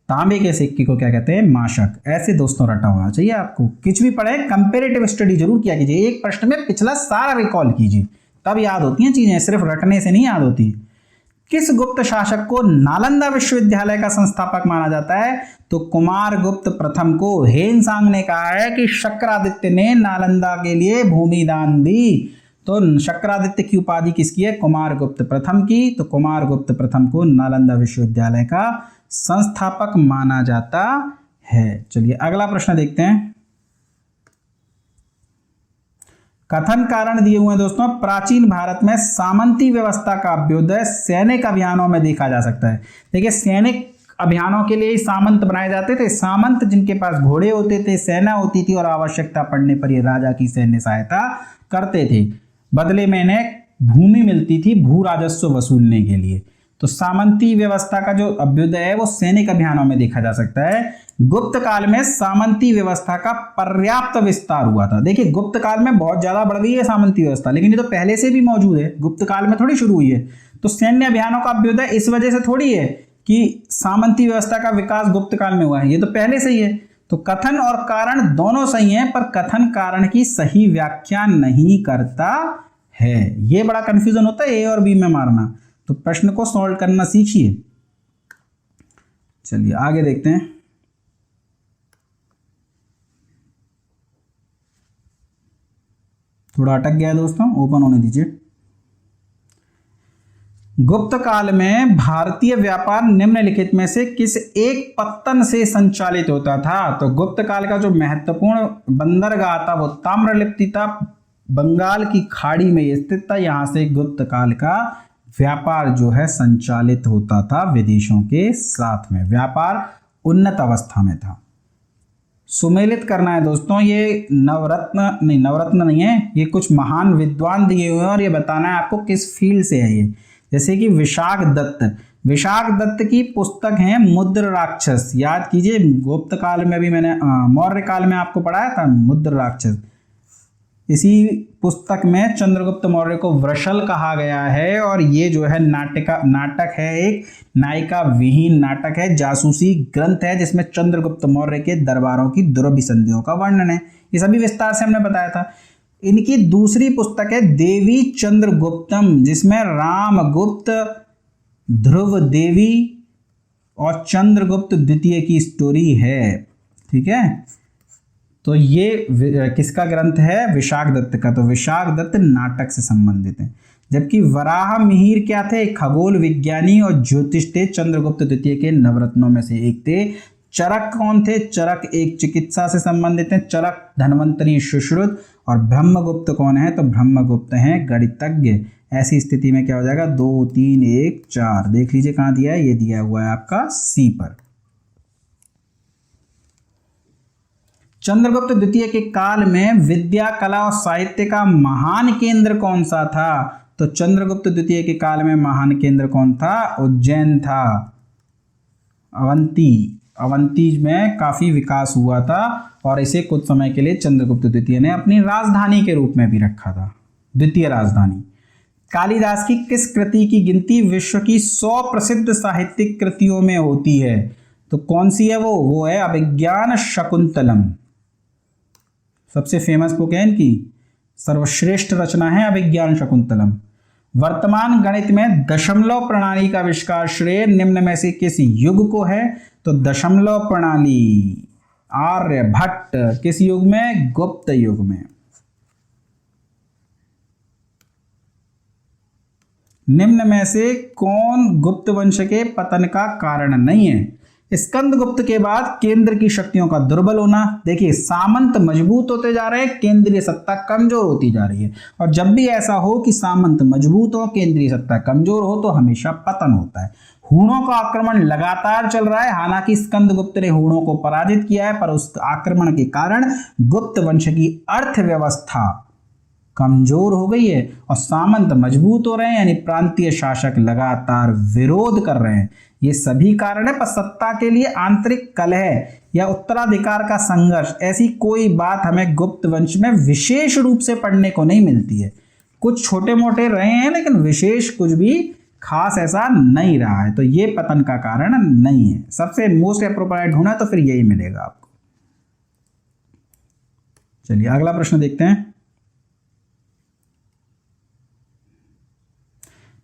तांबे के सिक्के को क्या कहते हैं? माशक। ऐसे दोस्तों रटा होना चाहिए आपको। कुछ भी पढ़े कंपैरेटिव स्टडी जरूर किया कीजिए। एक प्रश्न में पिछला सारा रिकॉल कीजिए, तब याद होती हैं चीजें, सिर्फ रटने से नहीं याद होती। किस गुप्त शासक को नालंदा विश्वविद्यालय का संस्थापक माना जाता है? तो कुमारगुप्त प्रथम को। हेनसांग ने कहा है कि शक्रादित्य ने नालंदा के लिए भूमि दान दी। तो शक्रादित्य की उपाधि किसकी है? कुमारगुप्त प्रथम की। तो कुमारगुप्त प्रथम को नालंदा विश्वविद्यालय का संस्थापक माना जाता है। चलिए अगला प्रश्न देखते हैं। कथन कारण दिए हुए हैं दोस्तों। प्राचीन भारत में सामंती व्यवस्था का अभ्युदय सैनिक अभियानों में देखा जा सकता है। देखिए, सैनिक अभियानों के लिए सामंत बनाए जाते थे। सामंत जिनके पास घोड़े होते थे, सेना होती थी, और आवश्यकता पड़ने पर ये राजा की सैन्य सहायता करते थे। बदले में इन्हें भूमि मिलती थी भू राजस्व वसूलने के लिए। तो सामंती व्यवस्था का जो अभ्युदय है वो सैनिक अभियानों में देखा जा सकता है। गुप्त काल में सामंती व्यवस्था का पर्याप्त विस्तार हुआ था। देखिए, गुप्त काल में बहुत ज्यादा बढ़ गई है सामंती व्यवस्था, लेकिन ये तो पहले से भी मौजूद है, गुप्त काल में थोड़ी शुरू हुई है। तो सैन्य अभियानों का अभ्युदय इस वजह से थोड़ी है कि सामंती व्यवस्था का विकास गुप्त काल में हुआ है, ये तो पहले से ही है। तो कथन और कारण दोनों सही हैं, पर कथन कारण की सही व्याख्या नहीं करता है। ये बड़ा कंफ्यूजन होता है ए और बी में मारना। तो प्रश्न को सॉल्व करना सीखिए। चलिए आगे देखते हैं। थोड़ा अटक गया है दोस्तों, ओपन होने दीजिए। गुप्त काल में भारतीय व्यापार निम्नलिखित में से किस एक पत्तन से संचालित होता था? तो गुप्त काल का जो महत्वपूर्ण बंदरगाह था वो ताम्रलिप्ति था, बंगाल की खाड़ी में स्थित था। यहां से गुप्त काल का व्यापार जो है संचालित होता था विदेशों के साथ में। व्यापार उन्नत अवस्था में था। सुमेलित करना है दोस्तों, ये नवरत्न नहीं है, ये कुछ महान विद्वान दिए हुए हैं और ये बताना है आपको किस फील्ड से है ये। जैसे कि विशाख दत्त, विशाख दत्त की पुस्तक है मुद्र राक्षस। याद कीजिए, गुप्त काल में भी मैंने मौर्य काल में आपको पढ़ाया था मुद्र राक्षस। इसी पुस्तक में चंद्रगुप्त मौर्य को वृषल कहा गया है और ये जो है नाटक है, एक नायिका विहीन नाटक है, जासूसी ग्रंथ है जिसमें चंद्रगुप्त मौर्य के दरबारों की दुर्विसंधियों का वर्णन है। ये सभी विस्तार से हमने बताया था। इनकी दूसरी पुस्तक है देवी चंद्रगुप्तम, जिसमें रामगुप्त, ध्रुव देवी और चंद्रगुप्त द्वितीय की स्टोरी है। ठीक है, तो ये किसका ग्रंथ है? विशाख दत्त का। तो विशाख दत्त नाटक से संबंधित है। जबकि वराह मिहिर क्या थे? खगोल विज्ञानी और ज्योतिष थे, चंद्रगुप्त द्वितीय के नवरत्नों में से एक थे। चरक कौन थे? चरक एक चिकित्सा से संबंधित हैं, चरक धन्वंतरी सुश्रुत। और ब्रह्मगुप्त कौन है? तो ब्रह्मगुप्त हैं गणितज्ञ। ऐसी स्थिति में क्या हो जाएगा? 2 3 1 4। देख लीजिए कहाँ दिया है, ये दिया हुआ है आपका सी पर। चंद्रगुप्त द्वितीय के काल में विद्या, कला और साहित्य का महान केंद्र कौन सा था? तो चंद्रगुप्त द्वितीय के काल में महान केंद्र कौन था? उज्जैन था। अवंती में काफी विकास हुआ था और इसे कुछ समय के लिए चंद्रगुप्त द्वितीय ने अपनी राजधानी के रूप में भी रखा था, द्वितीय राजधानी। कालिदास की किस कृति की गिनती विश्व की 100 प्रसिद्ध साहित्यिक कृतियों में होती है? तो कौन सी है वो है अभिज्ञान शकुंतलम। सबसे फेमस बुक है इनकी, सर्वश्रेष्ठ रचना है अभिज्ञान शकुंतलम। वर्तमान गणित में दशमलव प्रणाली का आविष्कार श्रेय निम्न में से किस युग को है? तो दशमलव प्रणाली आर्यभट्ट। किस युग में? गुप्त युग में। निम्न में से कौन गुप्त वंश के पतन का कारण नहीं है? स्कंदगुप्त के बाद केंद्र की शक्तियों का दुर्बल होना। देखिए, सामंत मजबूत होते जा रहे हैं, केंद्रीय सत्ता कमजोर होती जा रही है। और जब भी ऐसा हो कि सामंत मजबूत हो, केंद्रीय सत्ता कमजोर हो, तो हमेशा पतन होता है। हूणों का आक्रमण लगातार चल रहा है। हालांकि स्कंदगुप्त ने हूणों को पराजित किया है, पर उस आक्रमण के कारण गुप्त वंश की अर्थव्यवस्था कमजोर हो गई है और सामंत मजबूत हो रहे हैं, यानी प्रांतीय शासक लगातार विरोध कर रहे हैं। ये सभी कारण है। पर सत्ता के लिए आंतरिक कलह या उत्तराधिकार का संघर्ष, ऐसी कोई बात हमें गुप्त वंश में विशेष रूप से पढ़ने को नहीं मिलती है। कुछ छोटे मोटे रहे हैं, लेकिन विशेष कुछ भी खास ऐसा नहीं रहा है। तो ये पतन का कारण नहीं है। सबसे मोस्ट अप्रोप्रिएट ढूंढा तो फिर यही मिलेगा आपको। चलिए अगला प्रश्न देखते हैं।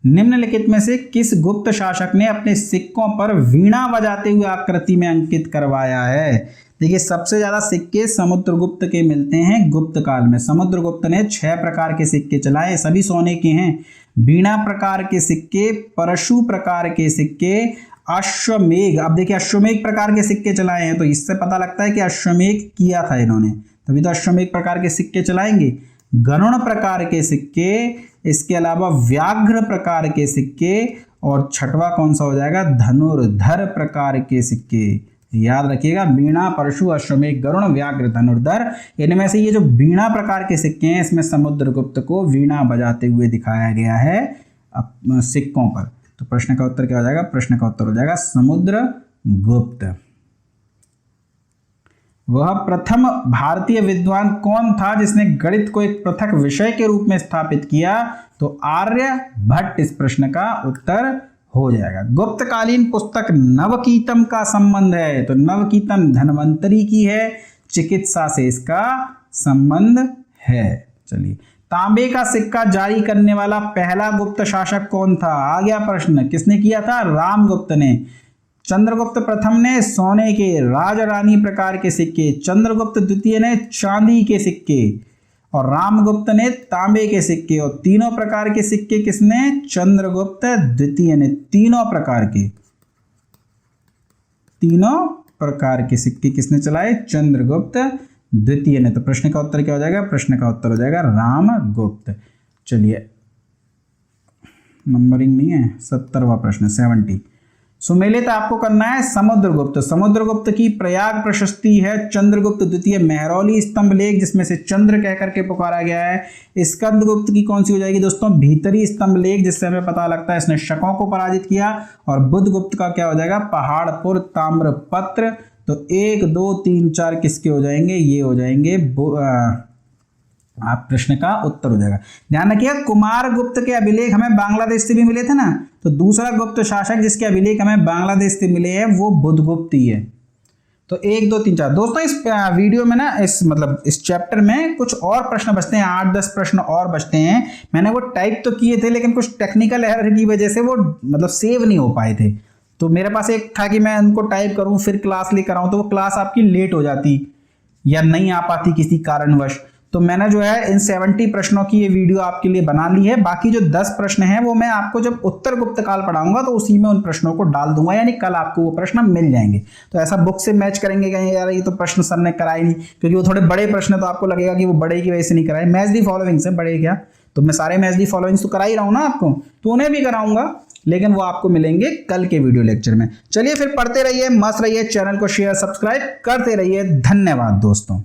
निम्नलिखित में से किस गुप्त शासक ने अपने सिक्कों पर वीणा बजाते हुए आकृति में अंकित करवाया है? देखिए, सबसे ज्यादा सिक्के समुद्रगुप्त के मिलते हैं गुप्त काल में। समुद्रगुप्त ने 6 प्रकार के सिक्के चलाए, सभी सोने के हैं। वीणा प्रकार के सिक्के, परशु प्रकार के सिक्के, अश्वमेघ। अब देखिए, अश्वमेघ प्रकार के सिक्के चलाए हैं, तो इससे पता लगता है कि अश्वमेघ किया था इन्होंने, तभी तो अश्वमेघ प्रकार के सिक्के चलाएंगे। गरुण प्रकार के सिक्के, इसके अलावा व्याघ्र प्रकार के सिक्के, और छठवां कौन सा हो जाएगा? धनुर्धर प्रकार के सिक्के। याद रखिएगा, वीणा, परशु, अश्वमेघ, गरुण, व्याघ्र, धनुर्धर। इनमें से ये जो वीणा प्रकार के सिक्के हैं, इसमें समुद्रगुप्त को वीणा बजाते हुए दिखाया गया है सिक्कों पर। तो प्रश्न का उत्तर क्या हो जाएगा? प्रश्न का उत्तर हो जाएगा समुद्रगुप्त। वह प्रथम भारतीय विद्वान कौन था जिसने गणित को एक पृथक विषय के रूप में स्थापित किया? तो आर्यभट्ट इस प्रश्न का उत्तर हो जाएगा। गुप्तकालीन पुस्तक नवकीतम का संबंध है, तो नवकीतम धन्वंतरी की है, चिकित्सा से इसका संबंध है। चलिए, तांबे का सिक्का जारी करने वाला पहला गुप्त शासक कौन था? आ गया प्रश्न, किसने किया था? रामगुप्त ने। चंद्रगुप्त प्रथम ने सोने के राजा रानी प्रकार के सिक्के, चंद्रगुप्त द्वितीय ने चांदी के सिक्के और रामगुप्त ने तांबे के सिक्के। और तीनों प्रकार के सिक्के किसने? चंद्रगुप्त द्वितीय ने। तीनों प्रकार के सिक्के किसने चलाए? चंद्रगुप्त द्वितीय ने। तो प्रश्न का उत्तर क्या हो जाएगा? प्रश्न का उत्तर हो जाएगा रामगुप्त। चलिए, नंबरिंग नहीं है, 70वां प्रश्न 70। सुमेलित आपको करना है समुद्रगुप्त। समुद्रगुप्त की प्रयाग प्रशस्ति है चंद्रगुप्त द्वितीय मेहरौली स्तंभ लेख जिसमें से चंद्र कह करके पुकारा गया है। स्कंदगुप्त की कौन सी हो जाएगी दोस्तों, भीतरी स्तंभ लेख जिससे हमें पता लगता है इसने शकों को पराजित किया। और बुधगुप्त का क्या हो जाएगा, पहाड़पुर ताम्रपत्र। तो 1 2 3 4 किसके हो जाएंगे, ये हो जाएंगे आप प्रश्न का उत्तर हो जाएगा। ध्यान रखिए कुमारगुप्त के अभिलेख हमें बांग्लादेश से भी मिले थे ना, तो दूसरा गुप्त शासक जिसके अभिलेख हमें बांग्लादेश से मिले हैं वो बुधगुप्त ही है। तो 1 2 3 4 दोस्तों इस वीडियो में ना इस चैप्टर में कुछ और प्रश्न बचते हैं, 8-10 प्रश्न और बचते हैं। मैंने वो टाइप तो किए थे लेकिन कुछ टेक्निकल एरर की वजह से वो सेव नहीं हो पाए थे। तो मेरे पास एक था कि मैं उनको टाइप करूं फिर क्लास लेकर आऊं, तो वो क्लास आपकी लेट हो जाती या नहीं आ पाती किसी कारणवश। तो मैंने जो है इन 70 प्रश्नों की ये वीडियो आपके लिए बना ली है। बाकी जो 10 प्रश्न हैं वो मैं आपको जब उत्तर गुप्त काल पढ़ाऊंगा तो उसी में उन प्रश्नों को डाल दूंगा, यानी कल आपको वो प्रश्न मिल जाएंगे। तो ऐसा बुक से मैच करेंगे कहीं यार ये तो प्रश्न सर ने कराए नहीं, क्योंकि वो थोड़े बड़े प्रश्न तो आपको लगेगा कि वो बड़े की वजह से नहीं कराए। मैच दी फॉलोइंग से बड़े क्या, तो मैं सारे मैच दी फॉलोइंग्स तो करा ही रहा हूँ ना आपको, तो उन्हें भी कराऊंगा, लेकिन वो आपको मिलेंगे कल के वीडियो लेक्चर में। चलिए फिर पढ़ते रहिए, मस्त रहिए, चैनल को शेयर सब्सक्राइब करते रहिए। धन्यवाद दोस्तों।